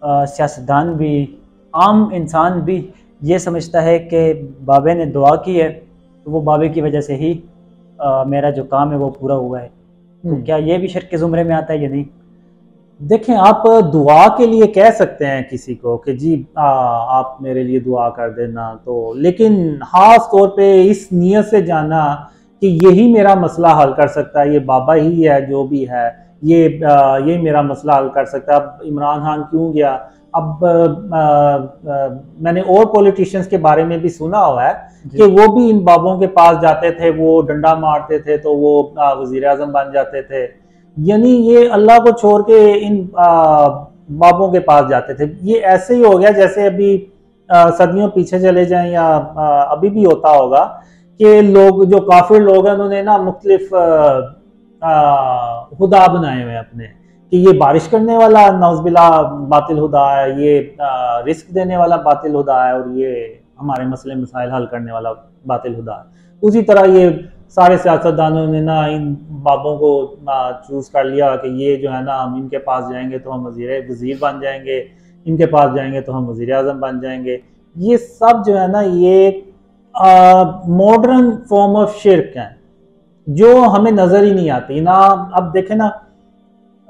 सियासतदान भी, आम इंसान भी ये समझता है कि बाबे ने दुआ की है तो वो बाबे की वजह से ही मेरा जो काम है वो पूरा हुआ है। तो क्या ये भी शिर्क के ज़ुमरे में आता है या नहीं? देखें, आप दुआ के लिए कह सकते हैं किसी को कि जी आप मेरे लिए दुआ कर देना, तो लेकिन ख़ास तौर पे इस नियत से जाना कि यही मेरा मसला हल कर सकता है, ये बाबा ही है जो भी है, ये मेरा मसला हल कर सकता है। अब इमरान खान क्यों गया? अब मैंने और पॉलिटिशियंस के बारे में भी सुना हुआ है कि वो भी इन बाबों के पास जाते थे, वो डंडा मारते थे तो वो वज़ीर आज़म बन जाते थे। यानी ये अल्लाह को छोड़ के इन बाबों के पास जाते थे। ये ऐसे ही हो गया जैसे अभी सदियों पीछे चले जाएं या अभी भी होता होगा कि लोग जो काफिर लोग हैं उन्होंने ना मुख्तलिफ खुदा बनाए हुए हैं अपने, कि ये बारिश करने वाला नौज़बिल्ला बातिल खुदा है, ये रिस्क देने वाला बातिल खुदा है, और ये हमारे मसले मसाइल हल करने वाला बातिल खुदा है। उसी तरह ये सारे सियासतदानों ने ना इन बाबों को चूज़ कर लिया कि ये जो है ना हम इनके पास जाएंगे तो हम वज़ीर बन जाएंगे, इनके पास जाएंगे तो हम वज़ीर आज़म बन जाएंगे। ये सब जो है ना ये मॉडर्न फॉर्म ऑफ शिर्क है जो हमें नज़र ही नहीं आती ना। अब देखें ना,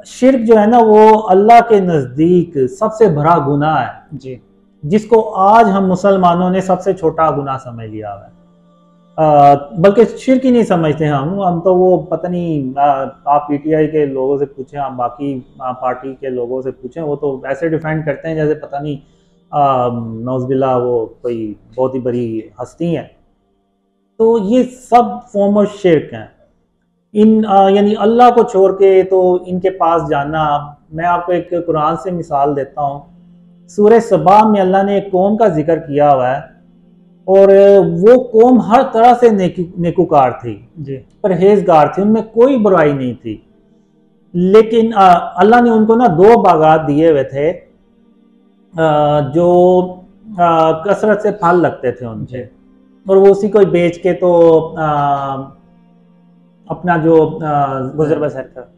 शिर्क जो है ना वो अल्लाह के नज़दीक सबसे बड़ा गुनाह है जी, जिसको आज हम मुसलमानों ने सबसे छोटा गुनाह समझ लिया है। बल्कि शिर्क ही नहीं समझते हम तो वो पता नहीं, आप पीटीआई के लोगों से पूछें, आप बाकी पार्टी के लोगों से पूछें, वो तो ऐसे डिफेंड करते हैं जैसे पता नहीं नौज़बिल्ला वो कोई बहुत ही बड़ी हस्ती है। तो ये सब फॉर्म ऑफ शिर्क हैं। इन यानी अल्लाह को छोड़ के तो इनके पास जाना। मैं आपको एक कुरान से मिसाल देता हूँ। सूरह सबा में अल्लाह ने एक कौम का जिक्र किया हुआ है, और वो कौम हर तरह से नेकुकार थी जी, परहेजगार थी, उनमें कोई बुराई नहीं थी। लेकिन अल्लाह ने उनको ना 2 बागात दिए हुए थे जो कसरत से फल लगते थे उनसे, और वो उसी को बेच के तो अपना जो गुजर बसर था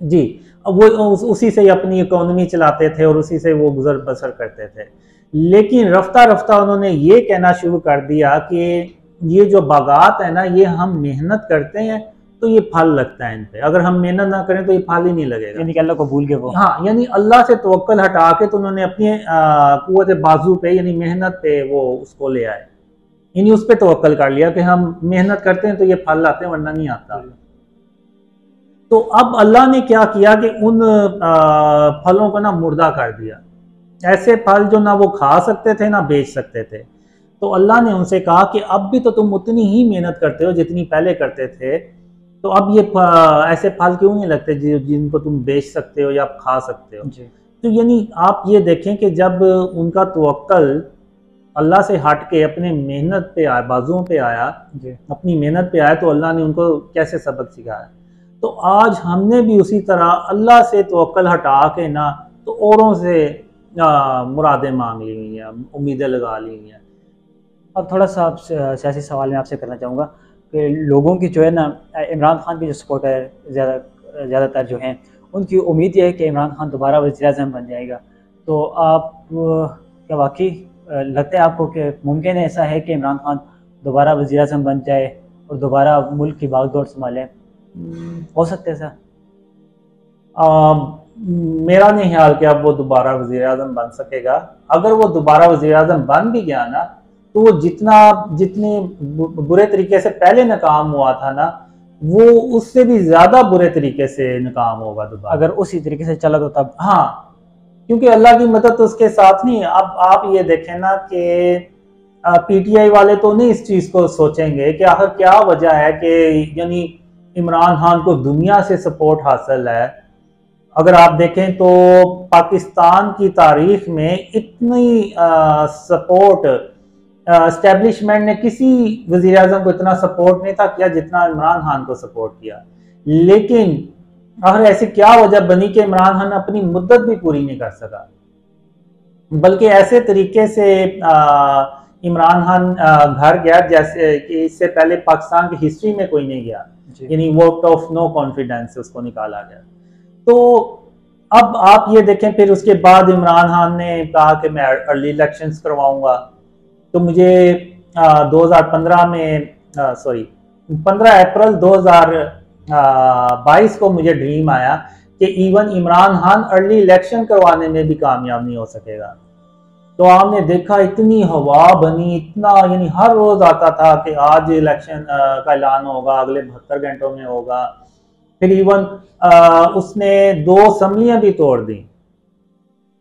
जी, वो उसी से अपनी इकोनॉमी चलाते थे और उसी से वो गुजर बसर करते थे। लेकिन रफ्ता रफ्ता उन्होंने ये कहना शुरू कर दिया कि ये जो बागात है ना, ये हम मेहनत करते हैं तो ये फल लगता है इन पे, अगर हम मेहनत ना करें तो ये फल ही नहीं लगेगा। यानी कि अल्लाह को भूल के वो, हाँ, यानी अल्लाह से तवक्कल हटा के तो उन्होंने अपनी कुव्वत बाजू पे यानी मेहनत पे वो उसको ले आए, यानी उस पर तवक्कल कर लिया कि हम मेहनत करते हैं तो ये फल आते हैं वरना नहीं आता। तो अब अल्लाह ने क्या किया कि उन फलों को ना मुर्दा कर दिया। ऐसे फल जो ना वो खा सकते थे ना बेच सकते थे। तो अल्लाह ने उनसे कहा कि अब भी तो तुम उतनी ही मेहनत करते हो जितनी पहले करते थे, तो अब ये ऐसे फल क्यों नहीं लगते जिनको तुम बेच सकते हो या खा सकते हो। जी तो यानी आप ये देखें कि जब उनका तवक्कल अल्लाह से हट के अपने मेहनत पे आया, बाजुओं पे आया, जी अपनी मेहनत पे आया, तो अल्लाह ने उनको कैसे सबक सिखाया। तो आज हमने भी उसी तरह अल्लाह से तवक्कल हटा के ना तो औरों से मुरादें मांग ली हुई हैं, उम्मीदें लगा ली हुई हैं। अब थोड़ा सा सियासी सवाल मैं आपसे करना चाहूँगा कि लोगों की जो है ना इमरान खान की जो सपोर्टर ज़्यादातर जो हैं उनकी उम्मीद ये है कि इमरान खान दोबारा वज़ीर-ए-आज़म बन जाएगा। तो आप क्या वाक़ई लगता है आपको कि मुमकिन है ऐसा है कि इमरान खान दोबारा वज़ीर-ए-आज़म बन जाए और दोबारा मुल्क की बागडोर सँभालें? हो सकता है ऐसा? मेरा नहीं ख्याल कि अब वो दोबारा वज़ीर-ए-आज़म बन सकेगा। अगर वो दोबारा वज़ीर-ए-आज़म बन भी गया ना, तो वो जितने बुरे तरीके से पहले नाकाम हुआ था ना, वो उससे भी ज़्यादा बुरे तरीके से नाकाम होगा दोबारा। अगर उसी तरीके से चला तो तब? हाँ, क्योंकि अल्लाह की मदद तो उसके साथ नहीं है। अब आप ये देखें ना कि पीटीआई वाले तो नहीं इस चीज़ को सोचेंगे कि आखिर क्या वजह है कि यानी इमरान खान को दुनिया से सपोर्ट हासिल है। अगर आप देखें तो पाकिस्तान की तारीख में इतनी सपोर्ट एस्टेब्लिशमेंट ने किसी वज़ीर आज़म को इतना सपोर्ट नहीं था किया जितना इमरान खान को सपोर्ट किया। लेकिन आखिर ऐसी क्या वजह बनी कि इमरान खान अपनी मुद्दत भी पूरी नहीं कर सका, बल्कि ऐसे तरीके से इमरान खान घर गया जैसे कि इससे पहले पाकिस्तान की हिस्ट्री में कोई नहीं गया, यानी वोट ऑफ नो कॉन्फिडेंस से उसको निकाला गया। तो अब आप ये देखें, फिर उसके बाद इमरान खान ने कहा कि मैं अर्ली इलेक्शंस करवाऊंगा। तो मुझे 2015 में 15 अप्रैल 2022 को मुझे ड्रीम आया कि even Imran Khan early election करवाने में भी कामयाब नहीं हो सकेगा। तो आपने देखा इतनी हवा बनी, इतना यानी हर रोज आता था कि आज इलेक्शन का ऐलान होगा, अगले 72 घंटों में होगा। फिर इवन उसने 2 असम्बलियां भी तोड़ दी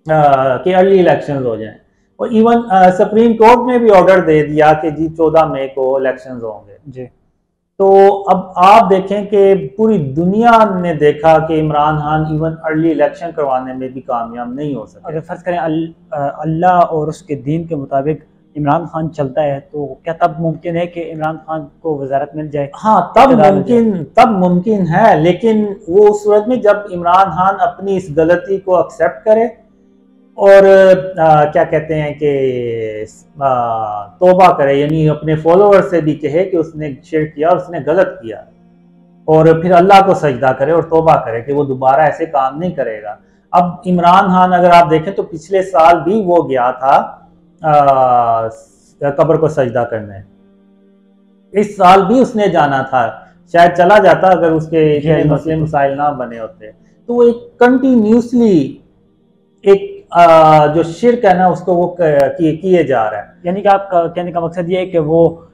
कि अर्ली इलेक्शन हो जाएं, और इवन सुप्रीम कोर्ट ने भी ऑर्डर दे दिया कि जी 14 मई को इलेक्शन होंगे जी। तो अब आप देखें कि पूरी दुनिया ने देखा कि Imran Khan even early election करवाने में भी कामयाब नहीं हो सके। अगर फर्ज करें अल्लाह और उसके दीन के मुताबिक इमरान खान चलता है तो क्या तब मुमकिन है कि इमरान खान को वजारत मिल जाए? हाँ, तब मुमकिन है, लेकिन वो उस सूरत में जब इमरान खान अपनी इस गलती को एक्सेप्ट करे और क्या कहते हैं कि तौबा करे, यानी अपने फॉलोअर से भी कहे कि उसने शिर्क किया और उसने गलत किया, और फिर अल्लाह को सजदा करे और तौबा करे कि वो दोबारा ऐसे काम नहीं करेगा। अब इमरान खान अगर आप देखें तो पिछले साल भी वो गया था कब्र को सजदा करने, इस साल भी उसने जाना था, शायद चला जाता अगर उसके मसले मसाइल ना बने होते। तो वो एक कंटिन्यूसली एक जो शिर्क है ना उसको वो किए जा रहा है। यानी कि आप कहने का मकसद ये है कि वो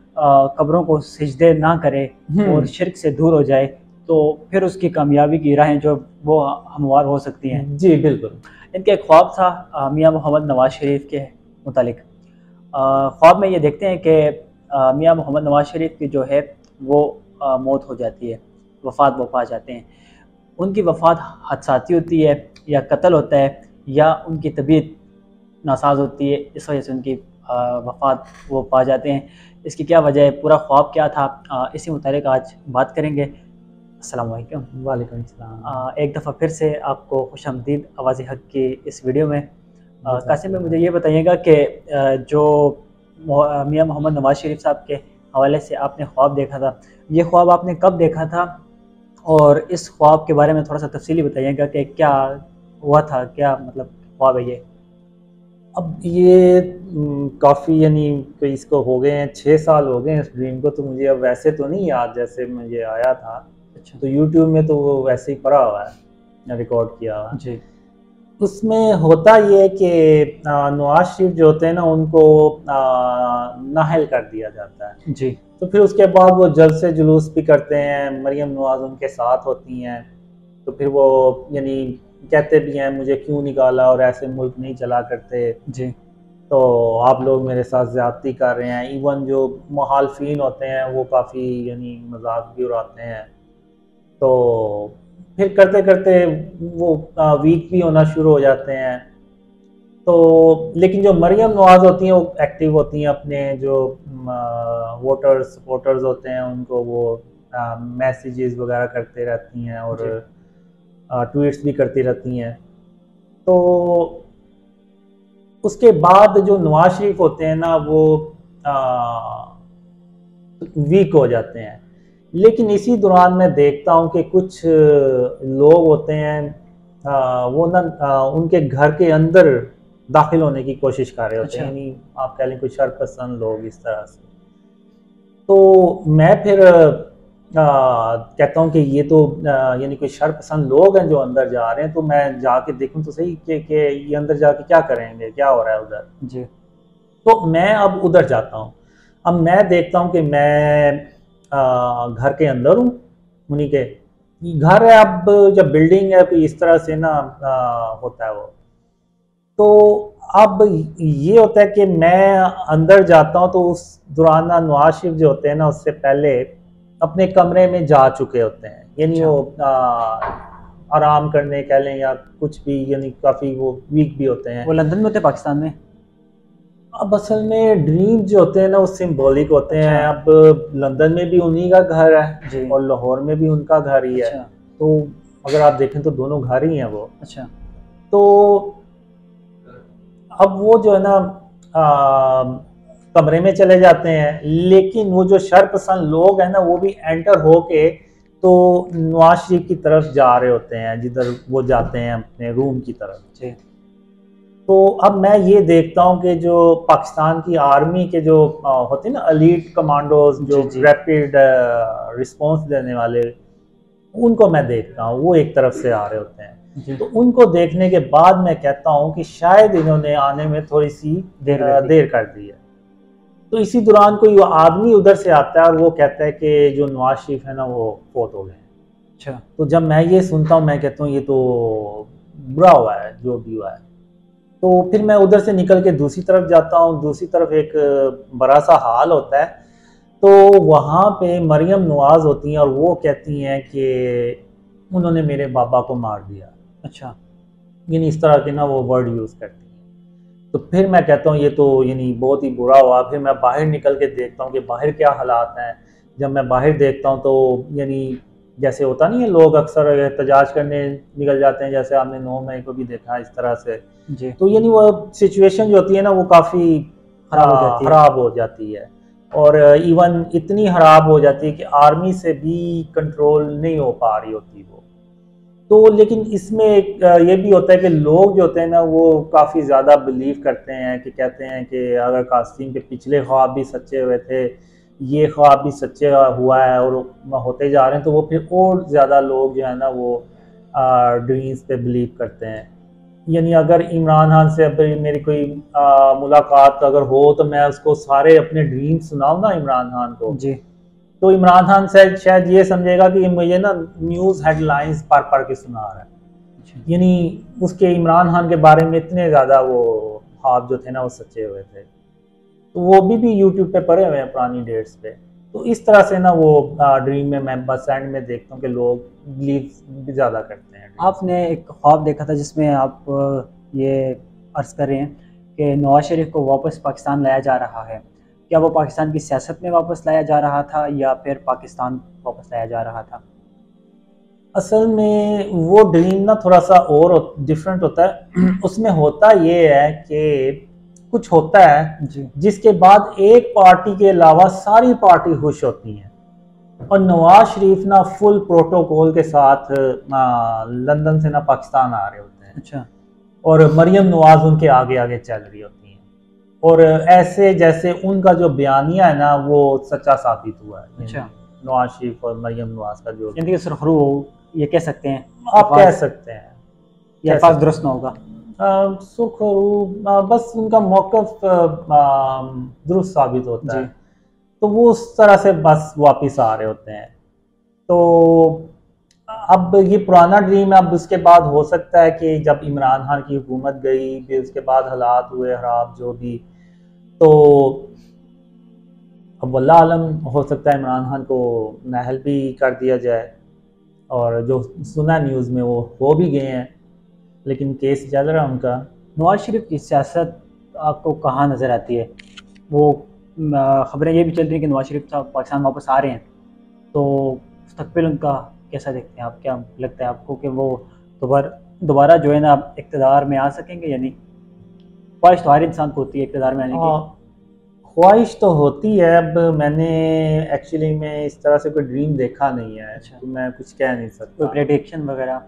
कब्रों को सिजदे ना करे और शिर्क से दूर हो जाए, तो फिर उसकी कामयाबी की राहें जो वो हमवार हो सकती हैं। जी बिल्कुल। इनका एक ख्वाब था मियां मोहम्मद नवाज शरीफ के मुतालिक। ख्वाब में ये देखते हैं कि मियां मोहम्मद नवाज शरीफ की जो है वो मौत हो जाती है, वो पा जाते हैं। उनकी वफ़ात हादसाती होती है या कत्ल होता है या उनकी तबीयत नासाज होती है, इस वजह से उनकी वफ़ात वो पा जाते हैं। इसकी क्या वजह है, पूरा ख्वाब क्या था, इसी मुतालिक आज बात करेंगे। अस्सलाम वालेकुम। वालेकुम सलाम। एक दफ़ा फिर से आपको खुशामदीद आवाज़ हक़ की इस वीडियो में। कासिम भाई, मुझे ये बताइएगा कि जो मियां मोहम्मद नवाज शरीफ साहब के हवाले से आपने ख्वाब देखा था, ये ख्वाब आपने कब देखा था और इस ख्वाब के बारे में थोड़ा सा तफसीली बताइएगा कि क्या हुआ था, क्या मतलब ख्वाब है ये? अब ये काफ़ी यानी कोई इसको हो गए हैं 6 साल हो गए हैं इस ड्रीम को, तो मुझे अब वैसे तो नहीं याद जैसे मुझे आया था। अच्छा। तो यूट्यूब में तो वो वैसे ही पड़ा हुआ है, रिकॉर्ड किया हुआ जी। उसमें होता ये है कि नवाज शरीफ जो होते हैं ना उनको नाहल कर दिया जाता है। जी। तो फिर उसके बाद वो जलसे जुलूस भी करते हैं, मरियम नवाज उनके साथ होती हैं, तो फिर वो यानी कहते भी हैं मुझे क्यों निकाला और ऐसे मुल्क नहीं चला करते। जी। तो आप लोग मेरे साथ ज़्यादती कर रहे हैं। इवन जो मुखालफिन होते हैं वो काफ़ी यानी मजाक भी उड़ाते हैं। तो फिर करते करते वो वीक भी होना शुरू हो जाते हैं। तो लेकिन जो मरियम नवाज़ होती हैं वो एक्टिव होती हैं, अपने जो वोटर्स सपोर्टर्स होते हैं उनको वो मैसेजेस वगैरह करते रहती हैं और ट्वीट्स भी करती रहती हैं। तो उसके बाद जो नवाज शरीफ होते हैं ना वो वीक हो जाते हैं। लेकिन इसी दौरान मैं देखता हूँ कि कुछ लोग होते हैं वो ना उनके घर के अंदर दाखिल होने की कोशिश कर रहे होते हैं, यानी आप कह लें कुछ शरपसंद लोग इस तरह से। तो मैं फिर कहता हूँ कि ये तो यानी कोई शरपसंद लोग हैं जो अंदर जा रहे हैं, तो मैं जाके देखूँ तो सही कि ये अंदर जाके क्या करेंगे, क्या हो रहा है उधर जी। तो मैं अब उधर जाता हूँ। अब मैं देखता हूँ कि मैं घर के अंदर हूँ, उन्हीं के घर है। अब जब बिल्डिंग है तो इस तरह से ना होता है वो। तो अब ये होता है कि मैं अंदर जाता हूँ तो उस दौरान ना नवाज शरीफ जो होते हैं ना उससे पहले अपने कमरे में जा चुके होते हैं, यानी वो आराम करने कह लें या कुछ भी, यानी काफ़ी वो वीक भी होते हैं। वो लंदन में होते हैं पाकिस्तान में? अब असल में ड्रीम जो होते हैं ना वो सिंबॉलिक होते हैं। अब लंदन में भी उन्हीं का घर है और लाहौर में भी उनका घर ही है। तो अगर आप देखें तो दोनों घर ही हैं वो। तो अब वो जो है ना कमरे में चले जाते हैं, लेकिन वो जो शरपसंद लोग हैं ना वो भी एंटर होके तो नवाज शरीफ की तरफ जा रहे होते हैं, जिधर वो जाते हैं अपने रूम की तरफ। तो अब मैं ये देखता हूँ कि जो पाकिस्तान की आर्मी के जो होते हैं ना एलीट कमांडोज, जो रैपिड रिस्पांस देने वाले, उनको मैं देखता हूँ वो एक तरफ से आ रहे होते हैं। तो उनको देखने के बाद मैं कहता हूँ कि शायद इन्होंने आने में थोड़ी सी देर कर दी है। तो इसी दौरान कोई आदमी उधर से आता है और वो कहता है कि जो नवाज शरीफ है ना वो फौत हो गए। अच्छा। तो जब मैं ये सुनता हूँ मैं कहता हूँ ये तो बुरा हुआ है जो भी हुआ है। तो फिर मैं उधर से निकल के दूसरी तरफ जाता हूँ। दूसरी तरफ एक बड़ा सा हाल होता है, तो वहाँ पे मरियम नवाज होती हैं और वो कहती हैं कि उन्होंने मेरे बाबा को मार दिया। अच्छा। यानी इस तरह के ना वो वर्ड यूज़ करती हैं। तो फिर मैं कहता हूँ ये तो यानी बहुत ही बुरा हुआ। फिर मैं बाहर निकल के देखता हूँ कि बाहर क्या हालात हैं। जब मैं बाहर देखता हूँ तो यानी जैसे होता नहीं है, लोग अक्सर एहतजाज करने निकल जाते हैं, जैसे आपने 9 मई को भी देखा इस तरह से जी। तो यानी वो सिचुएशन जो होती है ना वो काफ़ी ख़राब हो जाती है और इवन इतनी ख़राब हो जाती है कि आर्मी से भी कंट्रोल नहीं हो पा रही होती वो। तो लेकिन इसमें एक ये भी होता है कि लोग जो होते हैं ना वो काफ़ी ज़्यादा बिलीव करते हैं कि कहते हैं कि अगर कासिम के पिछले ख्वाब भी सच्चे हुए थे, ये ख्वाब भी सच्चे हुआ है और होते जा रहे हैं, तो वो फिर और ज़्यादा लोग जो है ना वो ड्रीम्स पे बिलीव करते हैं। यानी अगर इमरान खान से अगर मेरी कोई मुलाकात अगर हो तो मैं उसको सारे अपने ड्रीम सुनाऊँ ना इमरान खान को जी, तो इमरान खान शायद ये समझेगा कि मुझे ना न्यूज़ हेडलाइंस पढ़ पढ़ के सुना रहा है। यानी उसके इमरान खान के बारे में इतने ज़्यादा वो ख्वाब जो थे ना वो सच्चे हुए थे। तो वो भी यूट्यूब पे पड़े हुए हैं पुरानी डेट्स पे। तो इस तरह से ना वो ड्रीम में मैं बस एंड में देखता हूँ कि लोग बिलीव भी ज़्यादा करते हैं। आपने एक ख्वाब देखा था जिसमें आप ये अर्ज़ कर रहे हैं कि नवाज शरीफ को वापस पाकिस्तान लाया जा रहा है। क्या वो पाकिस्तान की सियासत में वापस लाया जा रहा था या फिर पाकिस्तान वापस लाया जा रहा था? असल में वो ड्रीम ना थोड़ा सा और डिफरेंट होता है। उसमें होता ये है कि कुछ होता है जिसके बाद एक पार्टी के अलावा सारी पार्टी खुश होती हैं और नवाज शरीफ ना फुल प्रोटोकॉल के साथ लंदन से ना पाकिस्तान आ रहे होते हैं। अच्छा। और मरियम नवाज उनके आगे आगे चल रही होती हैं और ऐसे जैसे उनका जो बयानिया है ना वो सच्चा साबित हुआ है। अच्छा। नवाज शरीफ और मरियम नवाज का जो सुरखरू ये कह सकते हैं, आप कह सकते हैं, ये अल्फाज दुरुस्त ना होगा। सुरखरू बस उनका मौक़िफ़ दुरुस्त साबित होता है, तो वो उस तरह से बस वापस आ रहे होते हैं। तो अब ये पुराना ड्रीम है। अब उसके बाद हो सकता है कि जब इमरान खान की हुकूमत गई, फिर उसके बाद हालात हुए खराब जो भी, तो अब वल्लाह आलम, हो सकता है इमरान खान को नाअहल भी कर दिया जाए। और जो सुना न्यूज़ में वो हो भी गए हैं, लेकिन केस चल रहा है उनका। नवाज शरीफ की सियासत आपको कहाँ नज़र आती है? वो ख़बरें ये भी चल रही हैं कि नवाज शरीफ साहब पाकिस्तान वापस आ रहे हैं, तो मुस्तकबिल उनका कैसा देखते हैं आप? क्या लगता है आपको कि वो दोबारा जो है ना इक़्तिदार में आ सकेंगे या नहीं? ख्वाहिश तो हर इंसान को होती है इक़्तिदार में आने की। ख्वाहिश तो होती है। अब मैंने एक्चुअली में इस तरह से कोई ड्रीम देखा नहीं है। अच्छा। तो मैं कुछ कह नहीं सकता। कोई प्रेडिक्शन वगैरह?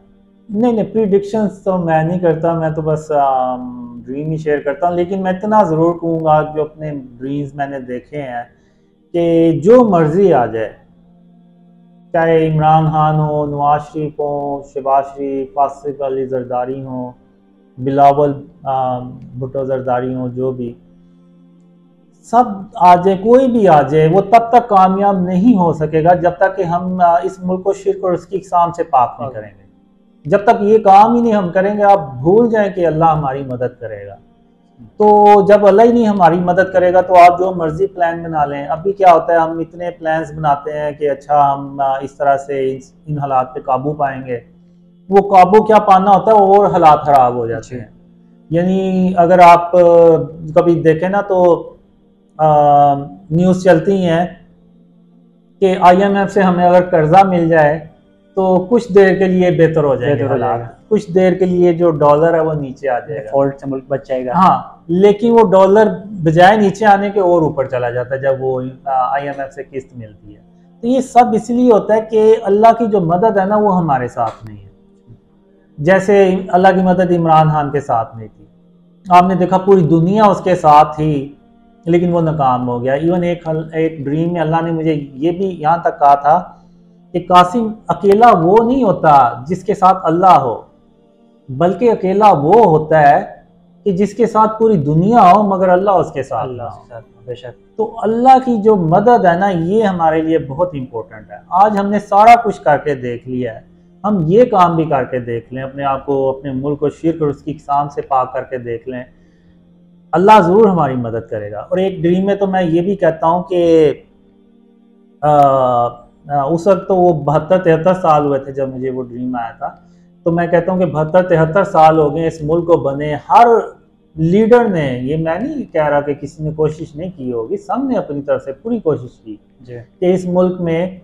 नहीं नहीं, प्रिडिक्शंस तो मैं नहीं करता। मैं तो बस ड्रीम ही शेयर करता हूँ। लेकिन मैं इतना ज़रूर कहूँगा, जो अपने ड्रीम्स मैंने देखे हैं, कि जो मर्ज़ी आ जाए, चाहे इमरान खान हो, नवाज शरीफ हो, शहबाज शरीफ, आसिफ अली जरदारी हो, बिलावल भुट्टो जरदारी हो, जो भी सब आ जाए, कोई भी आ जाए, वो तब तक कामयाब नहीं हो सकेगा जब तक कि हम इस मुल्क को शिर्क और उसकी इक़साम से पाक नहीं करेंगे। जब तक ये काम ही नहीं हम करेंगे, आप भूल जाएं कि अल्लाह हमारी मदद करेगा। तो जब अल्लाह ही नहीं हमारी मदद करेगा, तो आप जो मर्जी प्लान बना लें। अभी क्या होता है, हम इतने प्लान्स बनाते हैं कि अच्छा हम इस तरह से इन हालात पे काबू पाएंगे। वो काबू क्या पाना होता है, और हालात ख़राब हो जाते हैं। यानी अगर आप कभी देखें ना, तो न्यूज़ चलती हैं कि IMF से हमें अगर कर्जा मिल जाए तो कुछ देर के लिए बेहतर हो जाएगा, कुछ देर के लिए जो डॉलर है वो नीचे आ जाएगा, डिफॉल्ट से मुल्क बच जाएगा। हाँ, लेकिन वो डॉलर बजाय नीचे आने के और ऊपर चला जाता है जब वो IMF से किस्त मिलती है। तो ये सब इसलिए होता है कि अल्लाह की जो मदद है ना, वो हमारे साथ नहीं है। जैसे अल्लाह की मदद इमरान खान के साथ नहीं थी। आपने देखा पूरी दुनिया उसके साथ थी, लेकिन वो नाकाम हो गया। इवन एक ड्रीम में अल्लाह ने मुझे ये भी यहाँ तक कहा था कि कासिम, अकेला वो नहीं होता जिसके साथ अल्लाह हो, बल्कि अकेला वो होता है कि जिसके साथ पूरी दुनिया हो मगर अल्लाह उसके साथ ना हो। बेशक। तो अल्लाह की जो मदद है ना, ये हमारे लिए बहुत इंपॉर्टेंट है। आज हमने सारा कुछ करके देख लिया है, हम ये काम भी करके देख लें, अपने आप को, अपने मुल्क को शिर्क और उसकी इक़साम से पाक करके देख लें, अल्लाह ज़रूर हमारी मदद करेगा। और एक ड्रीम में तो मैं ये भी कहता हूँ कि उस वक्त तो वो 72-73 साल हुए थे जब मुझे वो ड्रीम आया था। तो मैं कहता हूँ कि 72-73 साल हो गए इस मुल्क को बने। हर लीडर ने, ये मैं नहीं कह रहा कि किसी ने कोशिश नहीं की होगी, सब ने अपनी तरफ से पूरी कोशिश की कि इस मुल्क में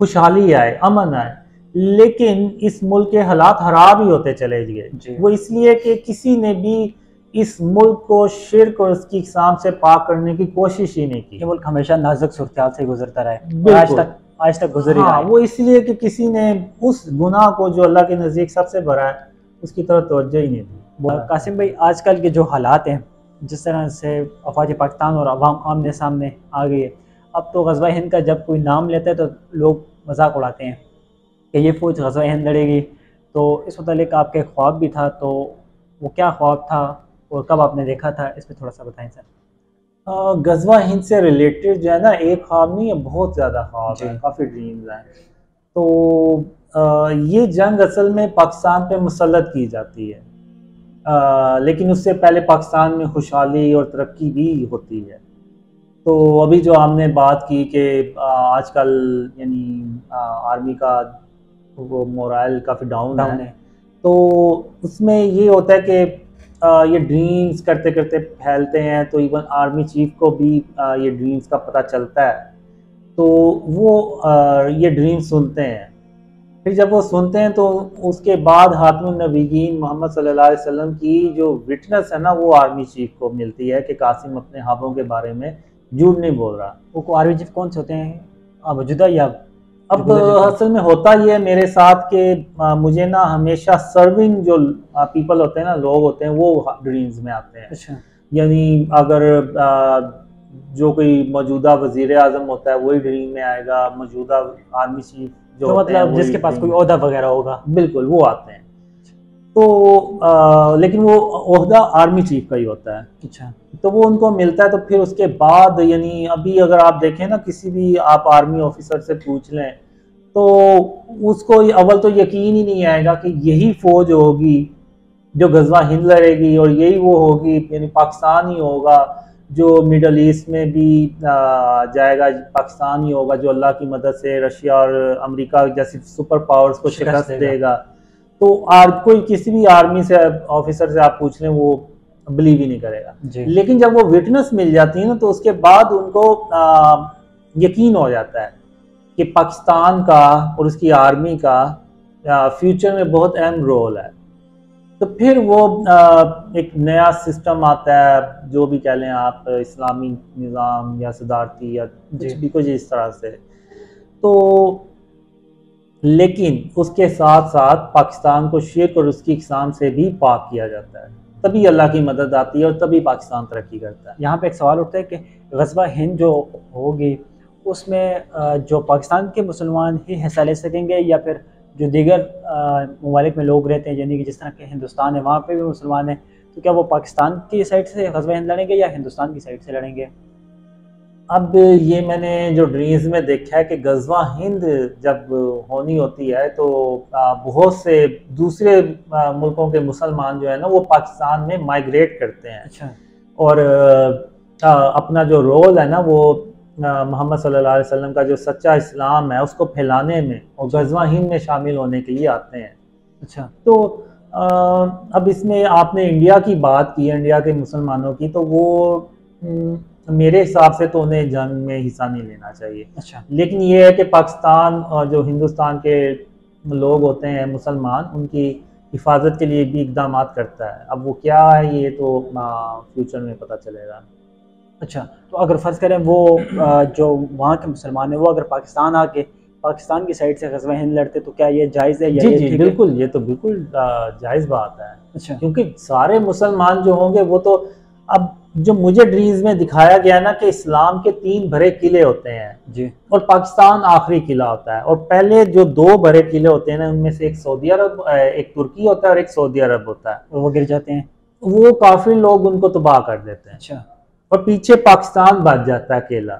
खुशहाली आए, अमन आए, लेकिन इस मुल्क के हालात खराब ही होते चले गए। वो इसलिए कि किसी ने भी इस मुल्क को शिर्क और उसकी इक़साम से पाक करने की कोशिश ही नहीं की। ये मुल्क हमेशा नाजुक सूरत से गुजरता रहा है, आज तक गुजर ही रहा है। वो इसलिए कि किसी ने उस गुनाह को जो अल्लाह के नज़दीक सबसे बड़ा है, उसकी तरफ तवज्जो ही नहीं दी। कासिम भाई, आजकल के जो हालात हैं, जिस तरह से अफवाज पाकिस्तान और अवाम आमने सामने आ गई है, अब तो ग़ज़वा हिंद का जब कोई नाम लेता है तो लोग मजाक उड़ाते हैं कि ये फ़ौज ग़ज़वा हिंद लड़ेगी। तो इस मुतालिक आपका ख्वाब भी था, तो वो क्या ख्वाब था और कब आपने देखा था, इस पर थोड़ा सा बताएं सर। ग़ज़वा हिंद से रिलेटेड जो है ना, एक ख्वाब नहीं है, बहुत ज़्यादा ख्वाब है, काफ़ी ड्रीम्स हैं। तो ये जंग असल में पाकिस्तान पे मुसल्लत की जाती है, लेकिन उससे पहले पाकिस्तान में खुशहाली और तरक्की भी होती है। तो अभी जो हमने बात की कि आजकल यानी आर्मी का वो मोरल काफ़ी डाउन है, तो उसमें ये होता है कि ये ड्रीम्स करते करते फैलते हैं, तो इवन आर्मी चीफ को भी ये ड्रीम्स का पता चलता है, तो वो ये ड्रीम्स सुनते हैं। फिर जब वो सुनते हैं तो उसके बाद हातिमुन नबीयीन मोहम्मद सल्लल्लाहु अलैहि वसल्लम की जो विटनेस है ना, वो आर्मी चीफ को मिलती है कि कासिम अपने ख्वाबों के बारे में झूठ नहीं बोल रहा। वो आर्मी चीफ कौन से होते हैं मौजूदा या अब? असल में होता ये है मेरे साथ कि मुझे ना हमेशा सर्विंग जो पीपल होते हैं ना, लोग होते हैं, वो ड्रीम्स में आते हैं। अच्छा। यानी अगर जो कोई मौजूदा वजीर आज़म होता है वही ड्रीम में आएगा, मौजूदा आर्मी चीफ जो मतलब जिसके पास कोई ओहदा वगैरह होगा, बिल्कुल वो आते हैं। तो लेकिन वो ओहदा आर्मी चीफ का ही होता है। अच्छा। तो वो उनको मिलता है। तो फिर उसके बाद यानी अभी अगर आप देखें ना, किसी भी आप आर्मी ऑफिसर से पूछ लें तो उसको अव्वल तो यकीन ही नहीं आएगा कि यही फौज होगी जो गजवा हिंद लड़ेगी, और यही वो होगी, यानी पाकिस्तान ही होगा जो मिडल ईस्ट में भी जाएगा, पाकिस्तान ही होगा जो अल्लाह की मदद से रशिया और अमेरिका जैसी सुपर पावर्स को शिकस्त देगा। तो कोई किसी भी आर्मी से ऑफिसर से आप पूछ लें, वो बिलीव ही नहीं करेगा। लेकिन जब वो विटनेस मिल जाती है ना, तो उसके बाद उनको यकीन हो जाता है कि पाकिस्तान का और उसकी आर्मी का फ्यूचर में बहुत अहम रोल है। तो फिर वो एक नया सिस्टम आता है, जो भी कह लें आप, इस्लामी निज़ाम या सदारती या कुछ इस तरह से। तो लेकिन उसके साथ साथ पाकिस्तान को शिर्क और उसकी इक़साम से भी पाक किया जाता है, तभी अल्लाह की मदद आती है और तभी पाकिस्तान तरक्की करता है। यहाँ पे एक सवाल उठता है कि ग़ज़वा हिंद जो होगी उसमें जो पाकिस्तान के मुसलमान ही हिस्सा ले सकेंगे, या फिर जो दीगर ममालिक में लोग रहते हैं, यानी कि जिस तरह के हिंदुस्तान है वहाँ पे भी मुसलमान हैं, तो क्या वो पाकिस्तान की साइड से ग़ज़वा हिंद लड़ेंगे या हिंदुस्तान की साइड से लड़ेंगे? अब ये मैंने जो ड्रीम्स में देखा है कि गजवा हिंद जब होनी होती है तो बहुत से दूसरे मुल्कों के मुसलमान जो है ना, वो पाकिस्तान में माइग्रेट करते हैं। अच्छा। और अपना जो रोल है ना, वो मोहम्मद सल्लल्लाहु अलैहि वसल्लम का जो सच्चा इस्लाम है उसको फैलाने में और गजवा हिंद में शामिल होने के लिए आते हैं। अच्छा। तो अब इसमें आपने इंडिया की बात की, इंडिया के मुसलमानों की, तो वो मेरे हिसाब से तो उन्हें जंग में हिस्सा नहीं लेना चाहिए। अच्छा। लेकिन ये है कि पाकिस्तान और जो हिंदुस्तान के लोग होते हैं मुसलमान, उनकी हिफाजत के लिए भी इकदाम करता है। अब वो क्या है ये तो फ्यूचर में पता चलेगा। अच्छा, तो अगर फ़र्ज़ करें वो जो वहाँ के मुसलमान हैं वो अगर पाकिस्तान आके पाकिस्तान की साइड से ग़ज़वा हिंद लड़ते, तो क्या ये जायज़ है? या जी जी बिल्कुल, ये तो बिल्कुल जायज़ बात है। अच्छा। क्योंकि सारे मुसलमान जो होंगे वो तो, अब जो मुझे ड्रीम्स में दिखाया गया ना कि इस्लाम के 3 भरे किले होते हैं जी, और पाकिस्तान आखिरी किला होता है, और पहले जो 2 भरे किले होते हैं ना, उनमें से एक सऊदी अरब, एक तुर्की होता है और एक सऊदी अरब होता है, और वो गिर जाते हैं, वो काफी लोग उनको तबाह कर देते हैं। अच्छा। और पीछे पाकिस्तान बच जाता है अकेला।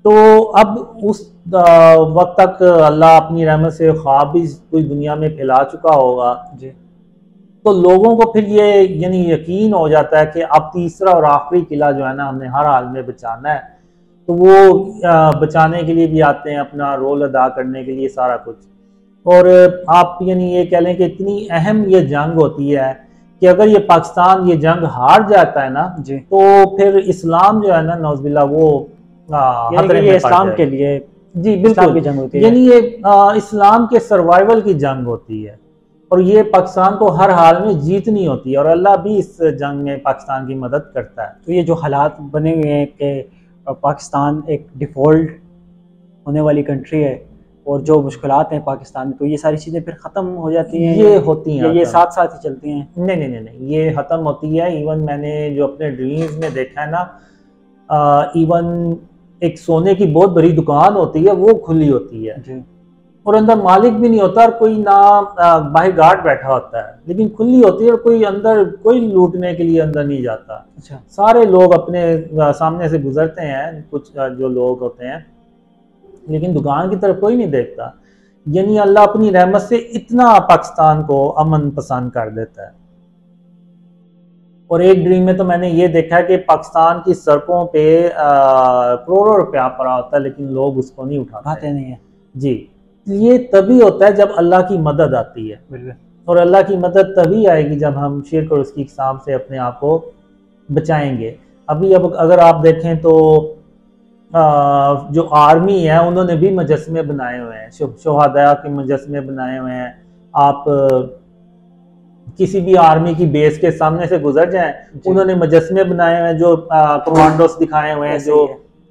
तो अब उस वक्त तक अल्लाह अपनी रहमत से ख्वाब भी पूरी दुनिया में फैला चुका होगा जी। तो लोगों को फिर ये यानी यकीन हो जाता है कि अब तीसरा और आखिरी किला जो है ना, हमने हर हाल में बचाना है। तो वो बचाने के लिए भी आते हैं, अपना रोल अदा करने के लिए सारा कुछ। और आप यानी ये कह लें कि इतनी अहम ये जंग होती है कि अगर ये पाकिस्तान ये जंग हार जाता है ना जी, तो फिर इस्लाम जो है ना, नौज़बिल्लाह, वो खतरे में इस्लाम के लिए जी बिल्कुल की जंग होती है, यानी ये इस्लाम के सर्वाइवल की जंग होती है, और ये पाकिस्तान को हर हाल में जीतनी होती है, और अल्लाह भी इस जंग में पाकिस्तान की मदद करता है। तो ये जो हालात बने हुए हैं कि पाकिस्तान एक डिफ़ॉल्ट होने वाली कंट्री है और जो मुश्किलात हैं पाकिस्तान में, तो ये सारी चीज़ें फिर ख़त्म हो जाती हैं, ये होती हैं, ये साथ साथ ही चलती हैं? नहीं नहीं नहीं नहीं, ये ख़त्म होती है। इवन मैंने जो अपने ड्रीम्स में देखा है ना, इवन एक सोने की बहुत बड़ी दुकान होती है, वो खुली होती है जी, और अंदर मालिक भी नहीं होता और कोई ना बाहर गार्ड बैठा होता है, लेकिन खुली होती है और कोई अंदर कोई लूटने के लिए अंदर नहीं जाता। अच्छा। सारे लोग अपने सामने से गुजरते हैं, कुछ जो लोग होते हैं, लेकिन दुकान की तरफ कोई नहीं देखता। यानी अल्लाह अपनी रहमत से इतना पाकिस्तान को अमन पसंद कर देता है। और एक ड्रीम में तो मैंने ये देखा है कि पाकिस्तान की सड़कों पे करोड़ों रुपया पड़ा होता है, लेकिन लोग उसको नहीं उठाते नहीं है। जी, ये तभी होता है जब अल्लाह की मदद आती है, बिल्कुल। और अल्लाह की मदद तभी आएगी जब हम शिर्क और उसकी इक़साम से अपने आप को बचाएंगे। अभी अब अगर आप देखें तो जो आर्मी है उन्होंने भी मुजस्मे बनाए हुए हैं, शोहदा के मुजस्मे बनाए हुए हैं। आप किसी भी आर्मी की बेस के सामने से गुजर जाएं, उन्होंने मुजस्मे बनाए हुए हैं, जो कमांडोस दिखाए हुए हैं, जो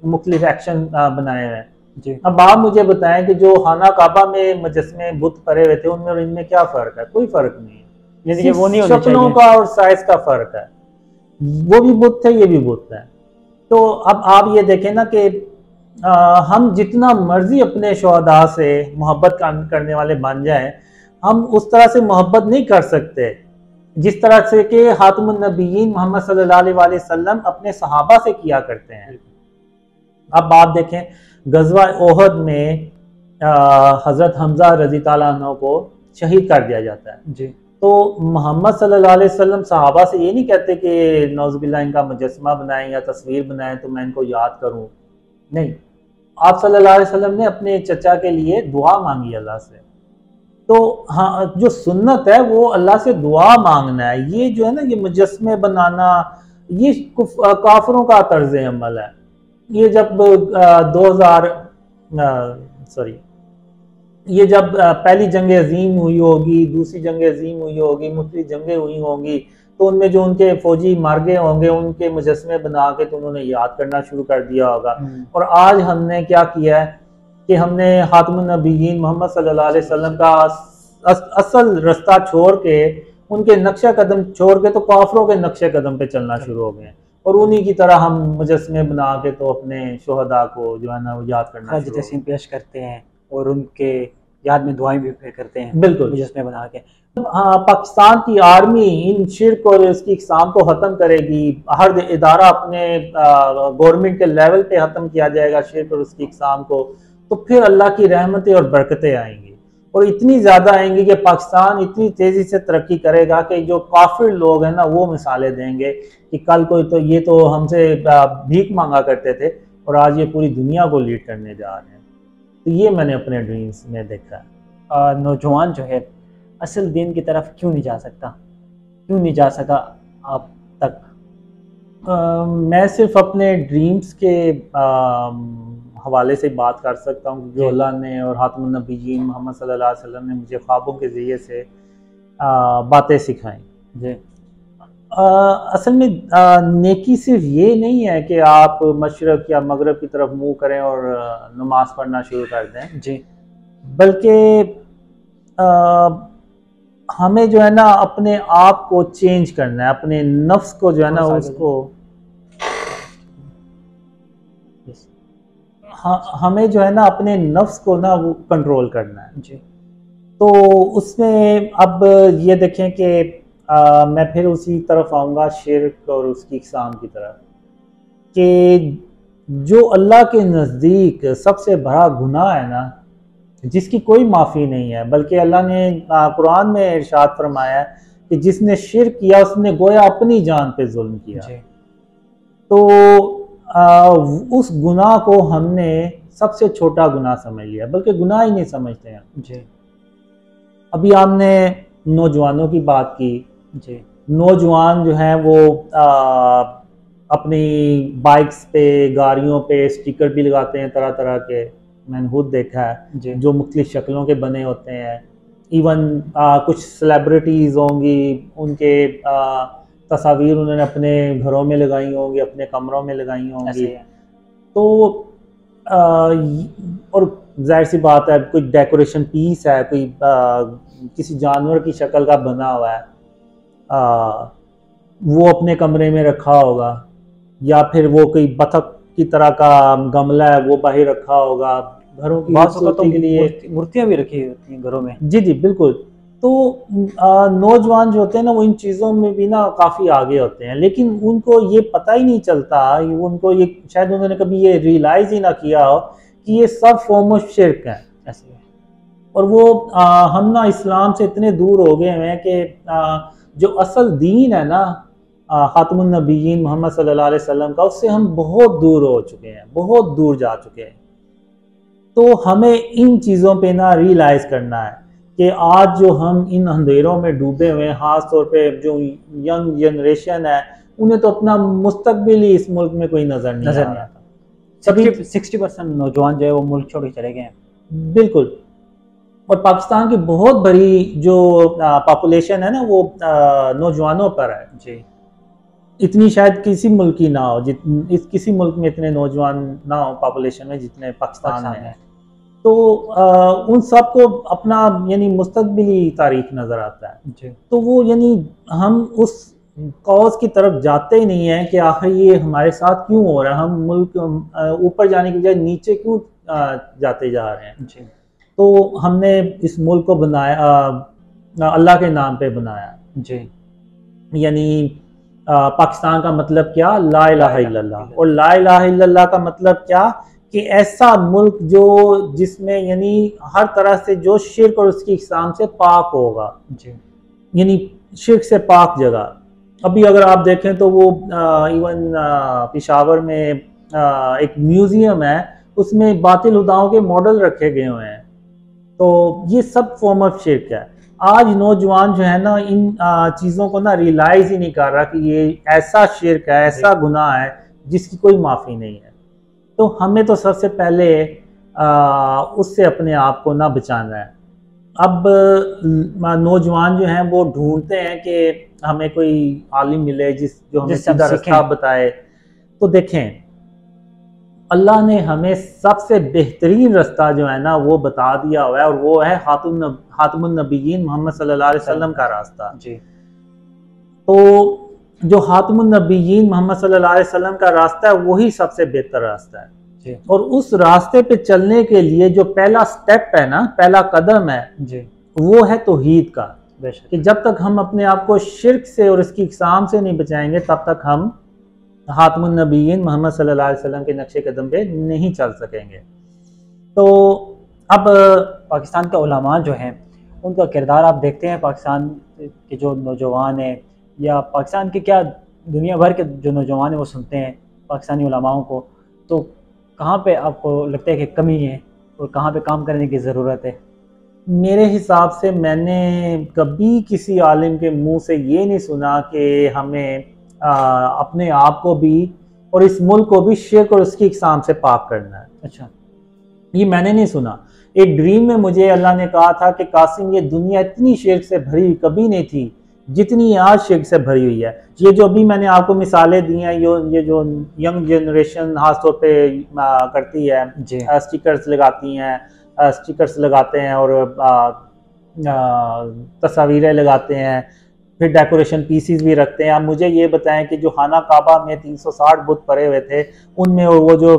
मुख्तलिफ एक्शन बनाए हुए हैं जी। अब आप मुझे बताएं कि जो खाना काबा में मुजस्मे बुत पड़े हुए थे, उनमें और इनमें क्या फ़र्क है? कोई फ़र्क नहीं है, वो नहीं शक्लों का और साइज का फ़र्क है। वो भी बुत थे, ये भी बुत है। तो अब आप ये देखें ना कि हम जितना मर्जी अपने शोहदा से मोहब्बत करने वाले बन जाएं, हम उस तरह से मोहब्बत नहीं कर सकते जिस तरह से कि खातमुन नबीयीन मोहम्मद सल्लल्लाहु अलैहि वसल्लम अपने सहाबा से किया करते हैं। अब आप देखें गज़वा ओहद में हज़रत हमज़ा रज़ी ताला अन्हु को शहीद कर दिया जाता है जी। तो मोहम्मद सल्लल्लाहु अलैहि वसल्लम सहाबा से ये नहीं कहते कि नौज़ुबिल्लाह इनका मुजस्समा बनाएं या तस्वीर बनाएं तो मैं इनको याद करूं, नहीं, आप सल्लल्लाहु अलैहि वसल्लम ने अपने चचा के लिए दुआ मांगी अल्लाह से। तो हाँ, जो सुन्नत है वो अल्लाह से दुआ मांगना है। ये जो है ना, ये मुजस्समे बनाना, ये काफिरों का तर्ज अमल है। ये जब 2000 सॉरी ये जब पहली जंग अजीम हुई होगी, दूसरी जंग अजीम हुई होगी, मुख्तलिफ जंगें हुई होंगी, तो उनमें जो उनके फौजी मार गए होंगे उनके मुजस्समे बना के तो उन्होंने याद करना शुरू कर दिया होगा। और आज हमने क्या किया है कि हमने खातमुन नबीयीन मोहम्मद सल्लल्लाहु अलैहि वसल्लम का असल रास्ता छोड़ के, उनके नक्शा कदम छोड़ के, तो काफिरों के नक्शे कदम पे चलना शुरू हो गए और उन्हीं की तरह हम मुजस्समे बना के तो अपने शोहदा को जो है ना वो याद करना शुरू तस्लीम पेश करते हैं और उनके याद में दुआएं भी करते हैं, बिल्कुल मुजस्समे बना के। हाँ, पाकिस्तान की आर्मी इन शिर्क और इसकी इक़साम को ख़त्म करेगी। हर इदारा अपने गवर्नमेंट के लेवल पे ख़त्म किया जाएगा शिर्क और उसकी इक़साम को, तो फिर अल्लाह की रहमतें और बरकतें आएंगी और इतनी ज़्यादा आएंगी कि पाकिस्तान इतनी तेज़ी से तरक्की करेगा कि जो काफिर लोग हैं ना वो मिसालें देंगे कि कल कोई तो ये तो हमसे भीख मांगा करते थे और आज ये पूरी दुनिया को लीड करने जा रहे हैं। तो ये मैंने अपने ड्रीम्स में देखा है। नौजवान जो है असल दीन की तरफ क्यों नहीं जा सकता, क्यों नहीं जा सका अब तक? मैं सिर्फ अपने ड्रीम्स के हवाले से बात कर सकता हूँ जो अल्लाह ने और खातमुन नबीयीन मोहम्मद सल्लल्लाहु अलैहि वसल्लम ने मुझे ख्वाबों के ज़रिए से बातें सिखाई जी। असल में नेकी सिर्फ ये नहीं है कि आप मशरक़ या मगरब की तरफ मुँह करें और नमाज पढ़ना शुरू कर दें जी, बल्कि हमें जो है ना अपने आप को चेंज करना है, अपने नफ्स को जो है ना उसको हमें जो है ना अपने नफ्स को ना वो कंट्रोल करना है जी। तो उसमें अब ये देखें कि मैं फिर उसी तरफ आऊँगा शिर्क और उसकी इक़साम की तरफ, कि जो अल्लाह के नज़दीक सबसे बड़ा गुनाह है ना, जिसकी कोई माफ़ी नहीं है, बल्कि अल्लाह ने कुरान में इरशाद फरमाया कि जिसने शिर्क किया उसने गोया अपनी जान पे जुल्म किया। तो उस गुनाह को हमने सबसे छोटा गुनाह समझ लिया, बल्कि गुनाह ही नहीं समझते हैं जी। अभी हमने नौजवानों की बात की जी। नौजवान जो हैं वो अपनी बाइक्स पे, गाड़ियों पे स्टिकर भी लगाते हैं तरह तरह के, मैंने खुद देखा है, जो मुख्तलिफ शक्लों के बने होते हैं। इवन कुछ सेलिब्रिटीज़ होंगी, उनके तस्वीर उन्होंने अपने घरों में लगाई होंगी, अपने कमरों में लगाई होंगी। तो और जाहिर सी बात है कोई डेकोरेशन पीस है, कोई किसी जानवर की शक्ल का बना हुआ है, वो अपने कमरे में रखा होगा, या फिर वो कोई बतख की तरह का गमला है वो बाहर रखा होगा घरों की खूबसूरती के लिए। मूर्तियाँ भी रखी होती हैं घरों में। जी जी बिल्कुल। तो नौजवान जो होते हैं ना वो इन चीज़ों में भी ना काफ़ी आगे होते हैं, लेकिन उनको ये पता ही नहीं चलता, उनको ये शायद उन्होंने कभी ये रियलाइज़ ही ना किया हो कि ये सब फॉर्म ऑफ शिर्क है ऐसे। और वो हम ना इस्लाम से इतने दूर हो गए हैं कि जो असल दीन है ना खातमुन नबीयीन मोहम्मद सल्लल्लाहु अलैहि वसल्लम का, उससे हम बहुत दूर हो चुके हैं, बहुत दूर जा चुके हैं। तो हमें इन चीज़ों पे ना रियलाइज़ करना है कि आज जो हम इन अंधेरों में डूबे हुए हैं, ख़ास तौर पे जो यंग जनरेशन है, उन्हें तो अपना मुस्तकबिल ही इस मुल्क में कोई नज़र नहीं आता। सभी 60% नौजवान जो है वो मुल्क छोड़ के चले गए हैं। बिल्कुल। और पाकिस्तान की बहुत बड़ी जो पॉपुलेशन है ना वो नौजवानों पर है जी। इतनी शायद किसी मुल्क की ना हो, किसी मुल्क में इतने नौजवान ना हो पॉपुलेशन में जितने पाकिस्तान में है। तो उन सब को अपना यानी मुस्तकबिली तारीख नज़र आता है जी। तो वो यानी हम उस कॉज की तरफ जाते ही नहीं है कि आखिर ये हमारे साथ क्यों हो रहा है, हम मुल्क ऊपर जाने की बजाय नीचे क्यों जाते जा रहे हैं जी। तो हमने इस मुल्क को बनाया अल्लाह के नाम पे बनाया जी। यानी पाकिस्तान का मतलब क्या, ला इलाहा इल्लल्लाह। और ला इलाहा इल्लल्लाह का मतलब क्या कि ऐसा मुल्क जो जिसमें यानी हर तरह से जो शिर्क और उसकी इकसाम से पाक होगा, जी, यानी शिर्क से पाक जगह। अभी अगर आप देखें तो वो इवन पेशावर में एक म्यूज़ियम है, उसमें बातिल हुदाओं के मॉडल रखे गए हुए हैं। तो ये सब फॉर्म ऑफ शिर्क है। आज नौजवान जो है ना इन चीज़ों को ना रियलाइज़ ही नहीं कर रहा कि ये ऐसा शिर्क है, ऐसा गुनाह है जिसकी कोई माफ़ी नहीं है। तो हमें तो सबसे पहले उससे अपने आप को ना बचाना है। अब नौजवान जो हैं वो ढूंढते हैं कि हमें कोई आलिम मिले जो हमें जिससे हम सीधा रास्ता सीखें। बताए। तो देखें, अल्लाह ने हमें सबसे बेहतरीन रास्ता जो है ना वो बता दिया हुआ है, और वो है खातमुन नबीयीन मोहम्मद सल्लल्लाहु अलैहि वसल्लम का रास्ता। जी, तो जो खातमुन नबीयीन मोहम्मद सल्लल्लाहु अलैहि वसल्लम का रास्ता है वही सबसे बेहतर रास्ता है। जी, और उस रास्ते पे चलने के लिए जो पहला स्टेप है ना, पहला कदम है, जी, वो है तौहीद का। बेशक, कि जब तक हम अपने आप को शिर्क से और इसकी इकसाम से नहीं बचाएंगे तब तक हम खातमुन नबीयीन मोहम्मद सल्लल्लाहु अलैहि वसल्लम के नक्शे कदम पे नहीं चल सकेंगे। तो अब पाकिस्तान के उलमा जो हैं उनका किरदार आप देखते हैं, पाकिस्तान के जो नौजवान हैं या पाकिस्तान के क्या दुनिया भर के जो नौजवान हैं वो सुनते हैं पाकिस्तानी उलमाओं को, तो कहाँ पे आपको लगता है कि कमी है और कहाँ पे काम करने की ज़रूरत है? मेरे हिसाब से मैंने कभी किसी आलिम के मुंह से ये नहीं सुना कि हमें अपने आप को भी और इस मुल्क को भी शिर्क और उसकी इकसाम से पाक करना है। अच्छा, ये मैंने नहीं सुना। एक ड्रीम में मुझे अल्लाह ने कहा था कि कासिम, ये दुनिया इतनी शिर्क से भरी हुई कभी नहीं थी जितनी आज शिर्क से भरी हुई है। ये जो अभी मैंने आपको मिसालें दी हैं, ये जो यंग जनरेशन खासतौर पे करती है, जी, स्टिकर्स लगाती हैं, स्टिकर्स लगाते हैं और तस्वीरें लगाते हैं, फिर डेकोरेशन पीसीज भी रखते हैं। आप मुझे ये बताएं कि जो खाना काबा में 360 बुत पड़े हुए थे उनमें और वो जो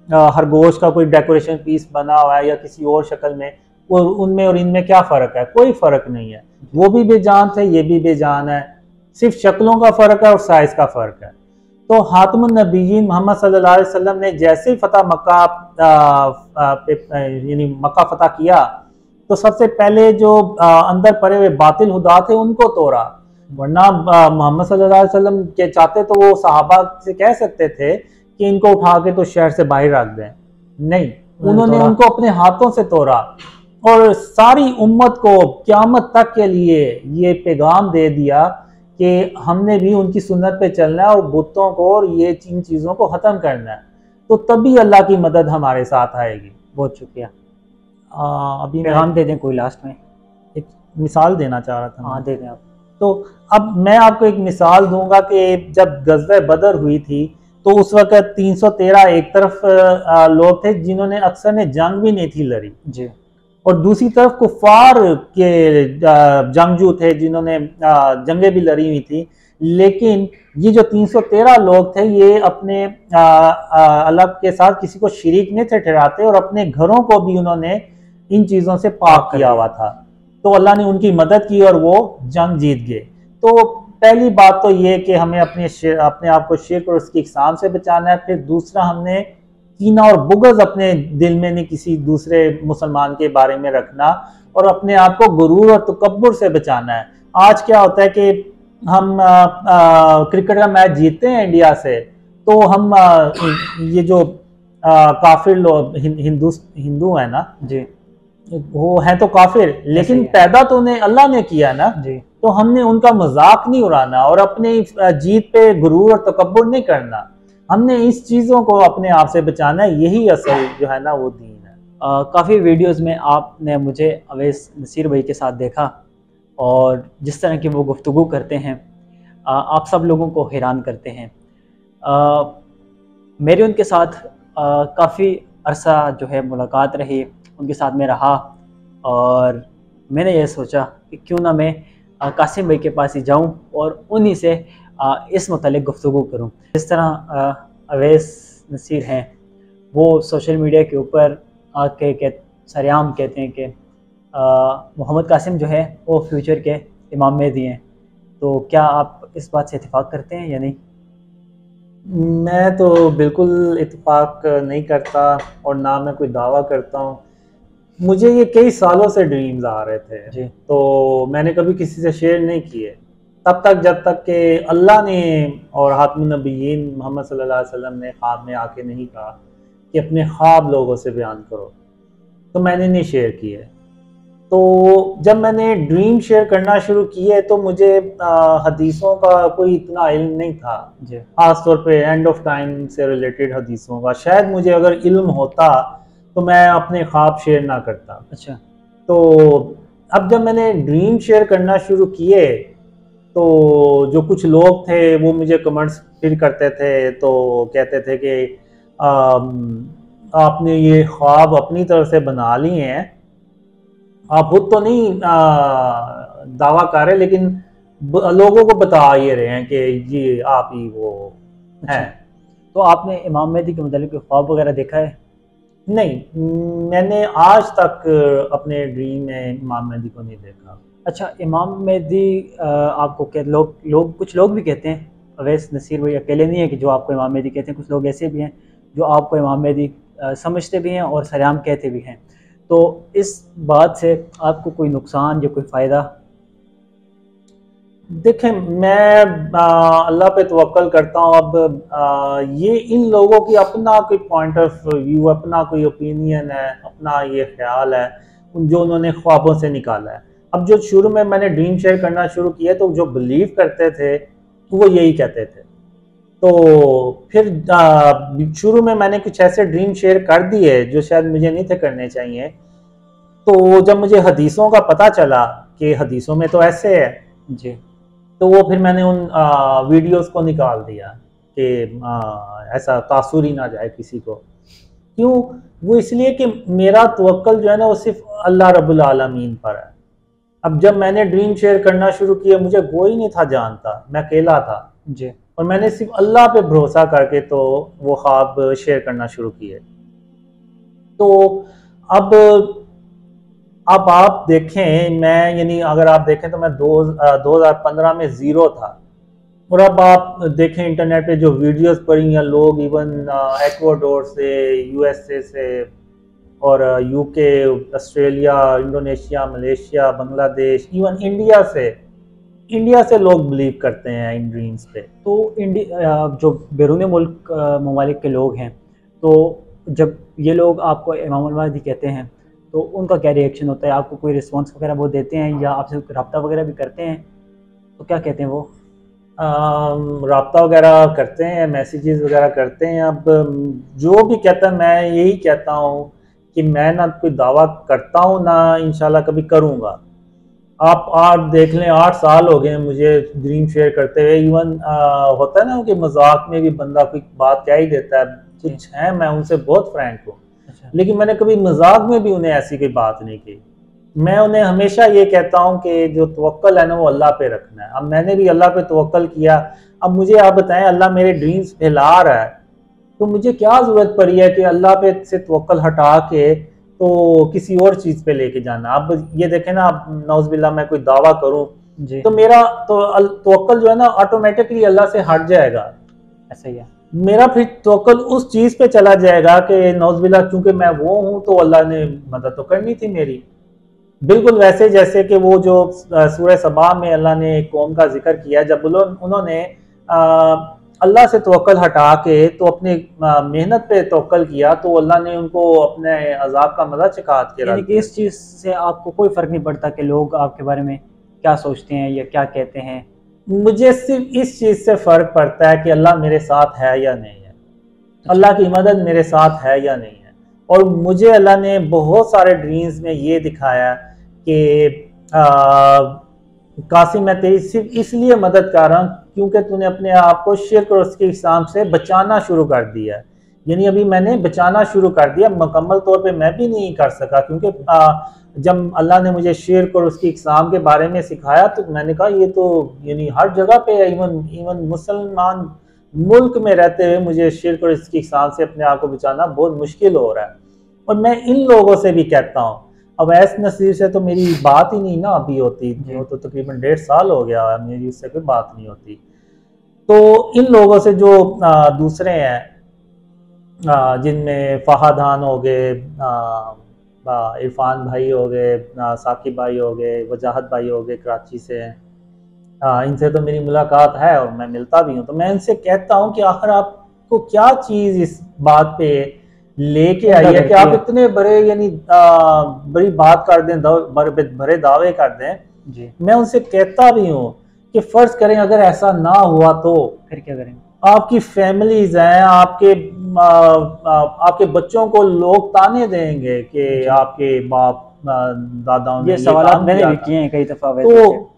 खरगोश का कोई डेकोरेशन पीस बना हुआ है या किसी और शक्ल में, वो उनमें और इनमें क्या फ़र्क है? कोई फ़र्क नहीं है। वो भी बेजान थे, ये भी बेजान है। सिर्फ शक्लों का फ़र्क है और साइज़ का फ़र्क है। तो खातमुन नबीयीन मोहम्मद सल्लल्लाहु अलैहि वसल्लम ने जैसे ही फतह मक्का यानी मक्का फतह किया तो सबसे पहले जो अंदर पड़े हुए बातिल हुदा थे उनको तोड़ा। वरना मोहम्मद सल्लल्लाहु अलैहि वसल्लम के चाहते तो वो सहाबा से कह सकते थे कि इनको उठा के तो शहर से बाहर रख दें। नहीं, उन्होंने उनको अपने हाथों से तोड़ा और सारी उम्मत को क़यामत तक के लिए ये पैगाम दे दिया कि हमने भी उनकी सुन्नत पे चलना है और बुतों को और ये इन चीज़ों को ख़त्म करना है। तो तभी अल्लाह की मदद हमारे साथ आएगी। बहुत शुक्रिया। अभी मैं पैगाम दे दें कोई लास्ट में? एक मिसाल देना चाह रहा था। हाँ, दे दें आप। तो अब मैं आपको एक मिसाल दूंगा कि जब गज़वे बदर हुई थी तो उस वक़्त 313 एक तरफ लोग थे जिन्होंने अक्सर ने जंग भी नहीं थी लड़ी, जी, और दूसरी तरफ कुफ़ार के जंगजू थे जिन्होंने जंगें भी लड़ी हुई थी। लेकिन ये जो 313 लोग थे ये अपने अल्लाह के साथ किसी को शरीक नहीं थे ठहराते और अपने घरों को भी उन्होंने इन चीज़ों से पाक किया हुआ था। तो अल्लाह ने उनकी मदद की और वो जंग जीत गए। तो पहली बात तो ये कि हमें अपने आप को शिर्क और उसकी इकसाम से बचाना है। फिर दूसरा, हमने कीना और बुग़्ज़ अपने दिल में नहीं किसी दूसरे मुसलमान के बारे में रखना, और अपने आप को गुरूर और तकब्बुर से बचाना है। आज क्या होता है कि हम क्रिकेट का मैच जीतते हैं इंडिया से तो हम ये जो काफिर लोग हिंदू है ना, जी, वो है तो काफिर, लेकिन है। पैदा तो उन्हें अल्लाह ने किया ना। जी, तो हमने उनका मजाक नहीं उड़ाना और अपनी जीत पे गुरूर और तकब्बुर नहीं करना। हमने इस चीज़ों को अपने आप से बचाना है। यही असल जो है ना वो दीन है। काफ़ी वीडियोस में आपने मुझे अवैस नसीर भाई के साथ देखा और जिस तरह की वो गुफ्तगू करते हैं आप सब लोगों को हैरान करते हैं। मेरी उनके साथ काफ़ी अरसा जो है मुलाकात रही, उनके साथ में रहा और मैंने ये सोचा कि क्यों ना मैं कासिम भाई के पास ही जाऊं और उन्हीं से इस मुतालिक गुफ्तगू करूं। जिस तरह अवैस नसीर हैं वो सोशल मीडिया के ऊपर आके सरेआम कहते हैं कि मोहम्मद कासिम जो है वो फ्यूचर के इमाम मेहदी हैं, तो क्या आप इस बात से इत्तेफाक करते हैं या नहीं? मैं तो बिल्कुल इत्तेफाक नहीं करता और ना मैं कोई दावा करता हूँ। मुझे ये कई सालों से ड्रीम्स आ रहे थे, जी। तो मैंने कभी किसी से शेयर नहीं किए तब तक जब तक कि अल्लाह ने और हातिमुन नबिय्यीन मोहम्मद सल्लल्लाहु अलैहि वसल्लम ने ख्वाब में आके नहीं कहा कि अपने ख्वाब लोगों से बयान करो, तो मैंने नहीं शेयर किए। तो जब मैंने ड्रीम शेयर करना शुरू किए तो मुझे हदीसों का कोई इतना इल्म नहीं था, जी। ख़ास तौर पे एंड ऑफ टाइम से रिलेटेड हदीसों का। शायद मुझे अगर इल्म होता तो मैं अपने ख्वाब शेयर ना करता। अच्छा। तो अब जब मैंने ड्रीम शेयर करना शुरू किए तो जो कुछ लोग थे वो मुझे कमेंट्स फिर करते थे, तो कहते थे कि आपने ये ख्वाब अपनी तरफ से बना लिए हैं, आप खुद तो नहीं दावा कर रहे, लेकिन लोगों को बता ये रहे हैं कि ये आप ही वो अच्छा, हैं। तो आपने इमाम मेहदी के मतलब कोई ख्वाब वगैरह देखा है? नहीं, मैंने आज तक अपने ड्रीम में इमाम मेहदी को नहीं देखा। अच्छा, इमाम मेहदी आपको क्या कुछ लोग भी कहते हैं, अवैस नसीर वही अकेले नहीं है कि जो आपको इमाम मेहदी कहते हैं, कुछ लोग ऐसे भी हैं जो आपको इमाम मेहदी समझते भी हैं और सरेआम कहते भी हैं। तो इस बात से आपको कोई नुकसान या कोई फ़ायदा? देखें, मैं अल्लाह पे तवक्कल करता हूँ। अब ये इन लोगों की अपना कोई पॉइंट ऑफ व्यू, अपना कोई ओपिनियन है, अपना ये ख्याल है जो उन्होंने ख्वाबों से निकाला है। अब जो शुरू में मैंने ड्रीम शेयर करना शुरू किया तो जो बिलीव करते थे तो वो यही कहते थे। तो फिर शुरू में मैंने कुछ ऐसे ड्रीम शेयर कर दिए जो शायद मुझे नहीं थे करने चाहिए। तो जब मुझे हदीसों का पता चला कि हदीसों में तो ऐसे है, जी। तो वो फिर मैंने उन वीडियोस को निकाल दिया कि ऐसा तासुर ही ना जाए किसी को। क्यों? वो इसलिए कि मेरा तवक्कल जो है ना वो सिर्फ अल्लाह रब्बुल आलमीन पर है। अब जब मैंने ड्रीम शेयर करना शुरू किया मुझे कोई नहीं था जानता, मैं अकेला था, जी। और मैंने सिर्फ अल्लाह पे भरोसा करके तो वो ख्वाब शेयर करना शुरू किए। तो अब आप देखें, मैं यानी अगर आप देखें तो मैं 2015 में ज़ीरो था, और अब आप देखें इंटरनेट पे जो वीडियोस पड़ी हैं, लोग इवन एक्वाडोर से, यूएसए से और UK, Australia, Indonesia, Malaysia, Bangladesh, even India से लोग बिलीव करते हैं इन ड्रीम्स पे। तो जो बैरून मुल्क ममालिक के लोग हैं, तो जब ये लोग आपको इमाम मेहदी कहते हैं तो उनका क्या रिएक्शन होता है? आपको कोई रिस्पॉन्स वगैरह वो देते हैं या आपसे रब्ता वगैरह भी करते हैं? तो क्या कहते हैं वो? राब्ता वगैरह करते हैं, मैसेजेस वगैरह करते हैं। अब जो भी कहता है मैं यही कहता हूँ कि मैं ना कोई दावा करता हूँ ना इंशाल्लाह कभी करूँगा। आप देख लें, 8 साल हो गए मुझे ड्रीम शेयर करते हुए। इवन होता है ना कि मजाक में भी बंदा कोई बात कह ही देता है। जी। कुछ है, मैं उनसे बहुत फ्रैंक हूँ, अच्छा। लेकिन मैंने कभी मजाक में भी उन्हें ऐसी कोई बात नहीं की। मैं उन्हें हमेशा ये कहता हूँ कि जो तवक्कल है ना वो अल्लाह पे रखना है। अब मैंने भी अल्लाह पे तवक्कल किया। अब मुझे आप बताएं, अल्लाह मेरे ड्रीम्स फैला रहा है तो मुझे क्या ज़रूरत पड़ी है कि अल्लाह पे से तवक्कल हटा के तो किसी और चीज़ पे लेके जाना। अब ये देखें ना, अब नौज़बिल्लाह मैं कोई दावा करूँ जी। तो मेरा तो तवक्कल जो है ना ऑटोमेटिकली अल्लाह से हट जाएगा। ऐसा ही है। मेरा फिर तवक्कल उस चीज़ पे चला जाएगा कि नौज़बिल्लाह चूंकि मैं वो हूँ तो अल्लाह ने मदद तो करनी थी मेरी। बिल्कुल वैसे जैसे कि वो जो सूरह सबा में अल्लाह ने एक कौम का जिक्र किया, जब उन्होंने अल्लाह से तवक्कल हटा के तो अपने मेहनत पे तवक्कल किया तो अल्लाह ने उनको अपने अजाब का मजा चखा के यानी रख कि दिया। इस चीज़ से आपको कोई फ़र्क नहीं पड़ता कि लोग आपके बारे में क्या सोचते हैं या क्या कहते हैं? मुझे सिर्फ इस चीज़ से फ़र्क पड़ता है कि अल्लाह मेरे साथ है या नहीं है, अच्छा। अल्लाह की मदद मेरे साथ है या नहीं है। और मुझे अल्लाह ने बहुत सारे ड्रीम्स में ये दिखाया कि कासिम मैं तेरी सिर्फ इसलिए मदद कर रहा हूँ क्योंकि तूने अपने आप को शिर्क और उसके इस्लाम से बचाना शुरू कर दिया है। यानी अभी मैंने बचाना शुरू कर दिया, मुकम्मल तौर पे मैं भी नहीं कर सका, क्योंकि जब अल्लाह ने मुझे शिर्क और उसकी इस्लाम के बारे में सिखाया तो मैंने कहा ये तो यानी हर जगह पे है, इवन मुसलमान मुल्क में रहते हुए मुझे शिर्क और इसकी इस्लाम से अपने आप को बचाना बहुत मुश्किल हो रहा है। और मैं इन लोगों से भी कहता हूँ, अब ऐस नसीर से तो मेरी बात ही नहीं ना अभी होती, वो तो तकरीबन 1.5 साल हो गया मेरी उससे कोई बात नहीं होती। तो इन लोगों से जो दूसरे हैं, जिनमें फहादान हो गए, इरफान भाई हो गए, साकिब भाई हो गए, वजाहत भाई हो गए, कराची से हैं। इनसे तो मेरी मुलाकात है और मैं मिलता भी हूँ। तो मैं इनसे कहता हूँ कि आखिर आपको क्या चीज़ इस बात पे लेके आई है कि आप इतने बड़े यानी बड़ी बात कर दें, बड़े दावे कर दें जी। मैं उनसे कहता भी हूँ कि फर्ज करें अगर ऐसा ना हुआ तो फिर क्या करेंगे? आपकी फैमिलीज हैं, आपके बच्चों को लोग ताने देंगे कि आपके बाप दादाओं ने ये ये सवाल काम मैंने किया भी था। किए हैं कई दफा। तो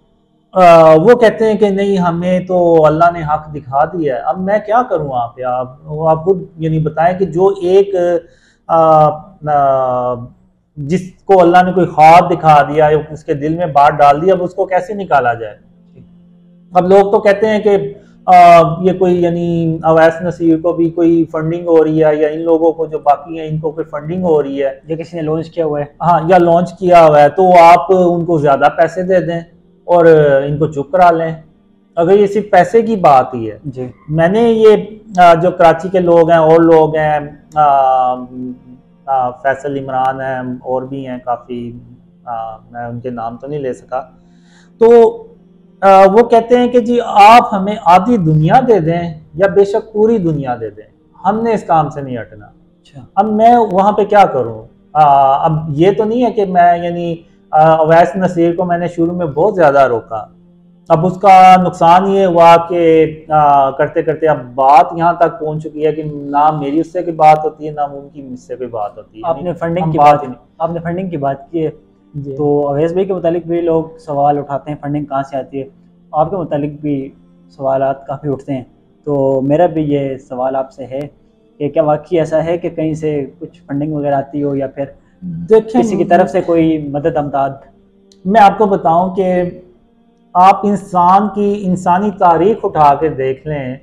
वो कहते हैं कि नहीं हमें तो अल्लाह ने हक दिखा दिया है। अब मैं क्या करूं आप खुद यानी बताएं कि जो एक जिसको अल्लाह ने कोई ख्वाब दिखा दिया, उसके दिल में बात डाल दी, अब उसको कैसे निकाला जाए। अब लोग तो कहते हैं कि ये कोई यानी अवैस नसीर को भी कोई फंडिंग हो रही है, या इन लोगों को जो बाकी हैं इनको कोई फंडिंग हो रही है, या किसी ने लॉन्च किया हुआ है। हाँ, या लॉन्च किया हुआ है, तो आप उनको ज़्यादा पैसे दे दें और इनको चुप करा लें। अगर ये सिर्फ पैसे की बात ही है जी। मैंने ये जो कराची के लोग हैं और लोग हैं, फैसल इमरान हैं और भी हैं काफ़ी, मैं उनके नाम तो नहीं ले सका। तो वो कहते हैं कि जी आप हमें आधी दुनिया दे दें या बेशक पूरी दुनिया दे दें, हमने इस काम से नहीं हटना। अच्छा। अब मैं वहाँ पे क्या करूँ? अब ये तो नहीं है कि मैं यानी अवैस नसीर को मैंने शुरू में बहुत ज़्यादा रोका। अब उसका नुकसान ये हुआ कि करते करते अब बात यहाँ तक पहुँच चुकी है कि ना मेरी उससे कोई बात होती है, ना उनकी मुझसे कोई बात होती है। आपने फंडिंग की बात की है, तो अवैस भाई के मुतालिक भी लोग सवाल उठाते हैं फंडिंग कहाँ से आती है। आपके मुतालिक भी सवालात काफ़ी उठते हैं, तो मेरा भी ये सवाल आपसे है कि क्या वाकई ऐसा है कि कहीं से कुछ फंडिंग वगैरह आती हो, या फिर किसी की तरफ से कोई मदद अमदाद? मैं आपको बताऊं कि आप इंसान की इंसानी तारीख उठा के देख लें,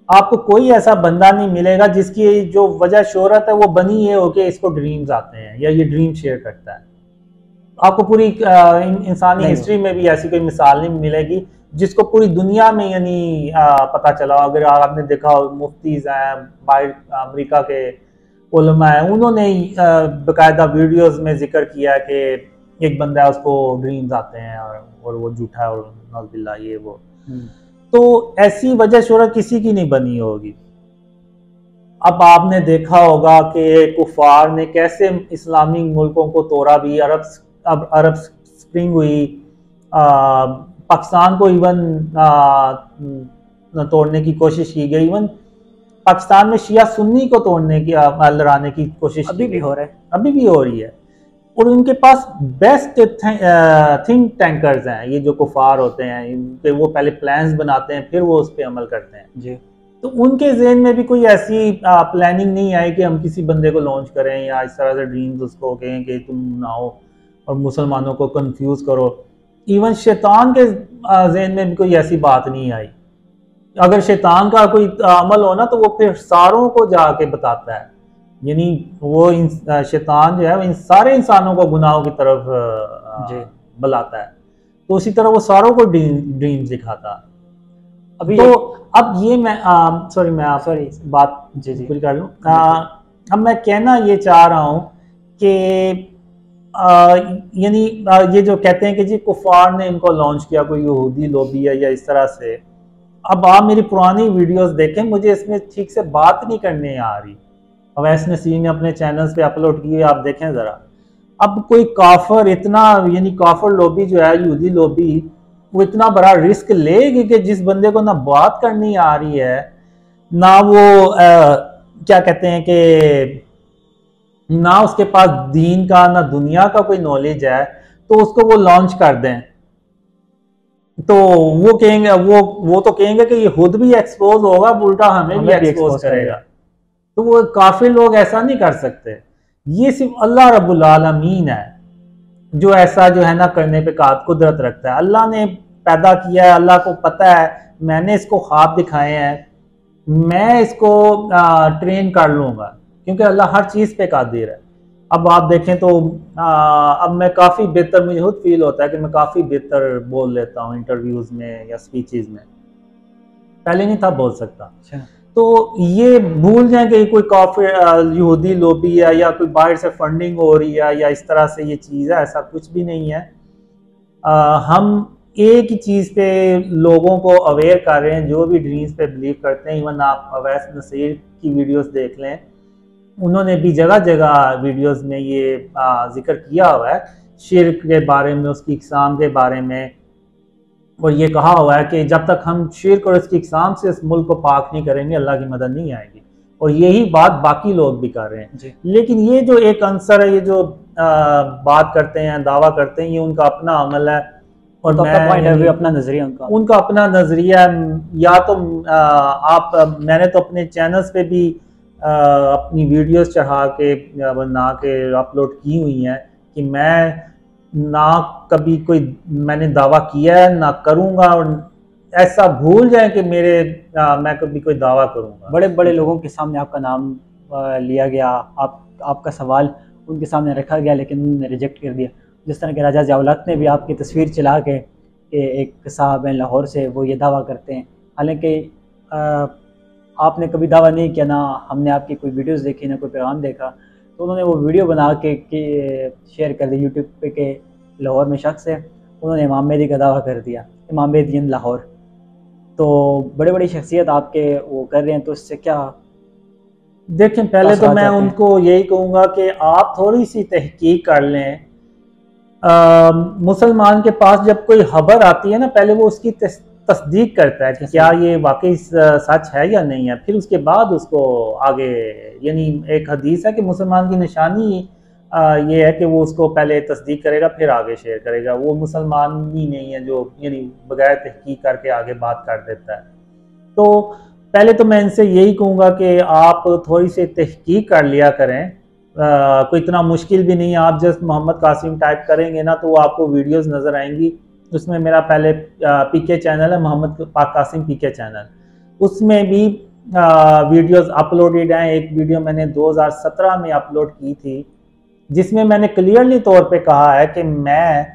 आपको कोई ऐसा बंदा नहीं मिलेगा जिसकी जो वजह शोहरत है वो बनी ये हो कि इसको ड्रीम्स आते हैं या ये ड्रीम शेयर करता है। आपको पूरी इंसानी हिस्ट्री में भी ऐसी कोई मिसाल नहीं मिलेगी जिसको पूरी दुनिया में यानी पता चला। अगर आपने देखा हो, मुफ्तीज हैं बाहर अमेरिका के उलमा हैं, उन्होंने बाकायदा वीडियोस में जिक्र किया कि एक बंदा है उसको ड्रीम्स आते हैं और वो झूठा है और नौज़ुबिल्लाह ये वो। तो ऐसी वजह शोहरत किसी की नहीं बनी होगी। अब आपने देखा होगा कि कुफार ने कैसे इस्लामी मुल्कों को तोड़ा भी। अरब स्प्रिंग हुई, पाकिस्तान को इवन तोड़ने की कोशिश की गई। इवन पाकिस्तान में शिया सुन्नी को तोड़ने की लड़ाने की कोशिश अभी भी हो रहा है, अभी भी हो रही है। और उनके पास बेस्ट थिंक टैंकर्स हैं, ये जो कुफार होते हैं, वो पहले प्लान्स बनाते हैं फिर वो उस पर अमल करते हैं जी। तो उनके जहन में भी कोई ऐसी प्लानिंग नहीं आई कि हम किसी बंदे को लॉन्च करें या इस तरह से ड्रीम्स उसको कहें कि तुम बनाओ और मुसलमानों को कंफ्यूज करो। इवन शैतान के जहन में भी कोई ऐसी बात नहीं आई। अगर शैतान का कोई अमल हो ना तो वो फिर सारों को जाके बताता है, यानी वो शैतान जो है वो इन सारे इंसानों को गुनाहों की तरफ बुलाता है। तो उसी तरह वो सारों को ड्रीम्स दिखाता। अभी तो अब ये मैं बात पूरी कर लूँ। अब मैं कहना ये चाह रहा हूँ कि यानी ये जो कहते हैं कि जी कुफार ने इनको लॉन्च किया, कोई यहूदी लॉबी है या इस तरह से। अब आप मेरी पुरानी वीडियोस देखें, मुझे इसमें ठीक से बात नहीं करने आ रही। अवैस नसीर ने अपने चैनल्स पे अपलोड की हुई, आप देखें ज़रा। अब कोई काफर इतना यानी काफर लॉबी जो है, यहूदी लॉबी, वो इतना बड़ा रिस्क लेगी कि जिस बंदे को ना बात करनी आ रही है, ना वो क्या कहते हैं कि ना उसके पास दीन का ना दुनिया का कोई नॉलेज है, तो उसको वो लॉन्च कर दें तो वो कहेंगे वो तो कहेंगे कि ये खुद भी एक्सपोज होगा, उल्टा हमें भी एक्सपोज करेगा। तो वो काफी लोग ऐसा नहीं कर सकते। ये सिर्फ अल्लाह रब्बुल आलमीन है जो ऐसा जो है ना करने पे कुदरत रखता है। अल्लाह ने पैदा किया है, अल्लाह को पता है मैंने इसको ख्वाब दिखाए हैं, मैं इसको ट्रेन कर लूँगा, क्योंकि अल्लाह हर चीज़ पे कादिर है। अब आप देखें तो अब मैं काफ़ी बेहतर, मुझे खुद फील होता है कि मैं काफ़ी बेहतर बोल लेता हूँ इंटरव्यूज़ में या स्पीचेज़ में। पहले नहीं था बोल सकता। अच्छा। तो ये भूल जाएं कि कोई काफिर यहूदी लोबी है या कोई बाहर से फंडिंग हो रही है या इस तरह से ये चीज़ है, ऐसा कुछ भी नहीं है। हम एक ही चीज़ पे लोगों को अवेयर कर रहे हैं, जो भी ड्रीम्स पे बिलीव करते हैं। इवन आप अवैस नसीर की वीडियोस देख लें, उन्होंने भी जगह जगह वीडियोस में ये जिक्र किया हुआ है शिर्क के बारे में, उसकी इकसाम के बारे में, और ये कहा हुआ है कि जब तक हम शिर्क और इसकी इकसाम से इस मुल्क को पाक नहीं करेंगे, अल्लाह की मदद नहीं आएगी। और यही बात बाकी लोग भी कर रहे हैं जी। लेकिन ये जो एक आंसर है, ये जो बात करते हैं, दावा करते हैं, ये उनका अपना अमल है और अपना नजरिया उनका अपना नजरिया है। या तो मैंने तो अपने चैनल्स पे भी अपनी वीडियोस चढ़ा के बना के अपलोड की हुई हैं कि मैं ना कभी कोई मैंने दावा किया है ना करूँगा, और ऐसा भूल जाए कि मैं कभी कोई दावा करूँगा। बड़े बड़े लोगों के सामने आपका नाम लिया गया, आपका सवाल उनके सामने रखा गया, लेकिन उन्होंने रिजेक्ट कर दिया। जिस तरह के राजा ज़ियाउल-हक ने भी आपकी तस्वीर चला के एक साहब हैं लाहौर से, वो ये दावा करते हैं, हालांकि आपने कभी दावा नहीं किया, ना हमने आपकी कोई वीडियोस देखी, ना कोई पैगाम देखा। तो उन्होंने वो वीडियो बना के शेयर कर दी यूट्यूब पे के लाहौर में शख्स है, उन्होंने इमाम मेहदी का दावा कर दिया, इमाम मेहदी इन लाहौर। तो बड़े बड़ी शख्सियत आपके वो कर रहे हैं, तो इससे क्या देखें, पहले तो मैं उनको यही कहूँगा कि आप थोड़ी सी तहकीक कर लें। मुसलमान के पास जब कोई खबर आती है ना, पहले वो उसकी तस्दीक करता है कि क्या ये वाकई सच है या नहीं है, फिर उसके बाद उसको आगे, यानी एक हदीस है कि मुसलमान की निशानी ये है कि वो उसको पहले तस्दीक करेगा फिर आगे शेयर करेगा। वो मुसलमान ही नहीं है जो यानी बगैर तहकीक करके आगे बात कर देता है। तो पहले तो मैं इनसे यही कहूँगा कि आप थोड़ी सी तहकीक कर लिया करें। कोई इतना मुश्किल भी नहीं है, आप जस्ट मोहम्मद कासिम टाइप करेंगे ना तो आपको वीडियोस नज़र आएंगी। उसमें मेरा पहले पीके चैनल है, मोहम्मद कासिम पीके चैनल, उसमें भी वीडियोस अपलोडेड हैं। एक वीडियो मैंने 2017 में अपलोड की थी जिसमें मैंने क्लियरली तौर पे कहा है कि मैं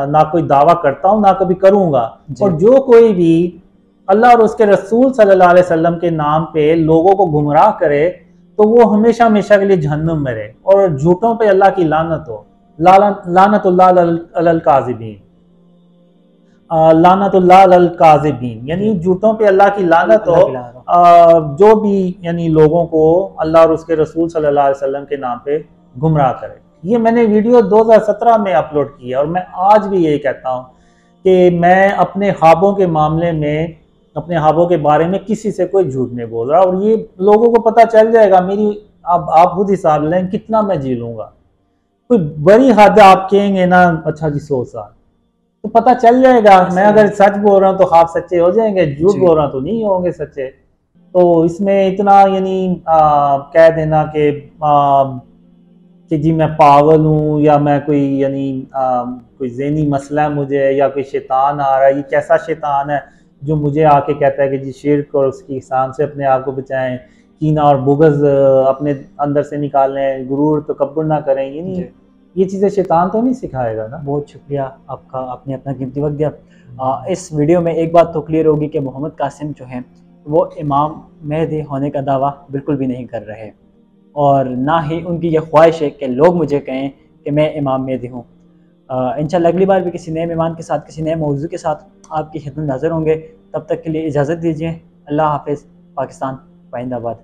ना कोई दावा करता हूँ ना कभी करूँगा, और जो कोई भी अल्लाह और उसके रसूल सल्लल्लाहु अलैहि वसल्लम के नाम पे लोगों को गुमराह करे तो वो हमेशा हमेशा के लिए जहन्नुम में रहे, और झूठों पे अल्लाह की लानत हो। लानतुल्लाह अलल काज़िबीन, लानतुल्लाह अलल काज़िबीन, यानी झूठों पे अल्लाह की लानत हो, जो भी यानी लोगों को अल्लाह और उसके रसूल सल्लल्लाहु अलैहि वसल्लम के नाम पे गुमराह करे। ये मैंने वीडियो 2017 में अपलोड की है, और मैं आज भी यही कहता हूँ कि मैं अपने ख्वाबों के मामले में, अपने ख्वाबों के बारे में किसी से कोई झूठ नहीं बोल रहा, और ये लोगों को पता चल जाएगा। मेरी अब आप खुद हिसाब लें कितना मैं जी लूँगा। कोई बड़ी हद आप कहेंगे ना, अच्छा जी 100 साल, तो पता चल जाएगा। मैं अगर सच बोल रहा हूँ तो ख्वाब सच्चे हो जाएंगे, झूठ बोल रहा हूँ तो नहीं होंगे सच्चे। तो इसमें इतना यानी कह देना कि जी मैं पागल हूँ या मैं कोई यानी कोई ज़हनी मसला है मुझे, या कोई शैतान आ रहा है, ये कैसा शैतान है जो मुझे आके कहता है कि जी शिर्क और उसकी इकसाम से अपने आप को बचाएं, कीना और बुग़्ज़ अपने अंदर से निकालें, गुरूर तकब्बुर ना करें, यानी ये चीज़ें शैतान तो नहीं सिखाएगा ना। बहुत शुक्रिया आपका, आपने अपना कीमती वक्त दिया। इस वीडियो में एक बात तो क्लियर होगी कि मोहम्मद कासिम जो हैं वो इमाम मेहदी होने का दावा बिल्कुल भी नहीं कर रहे, और ना ही उनकी ये ख्वाहिश है कि लोग मुझे कहें कि मैं इमाम मेहदी हूँ। इंशाल्लाह अगली बार भी किसी नए मेहमान के साथ, किसी नए मौजू के साथ आपकी खिदमत में हाज़िर होंगे। तब तक के लिए इजाज़त दीजिए। अल्लाह हाफ़िज़। पाकिस्तान जिंदाबाद।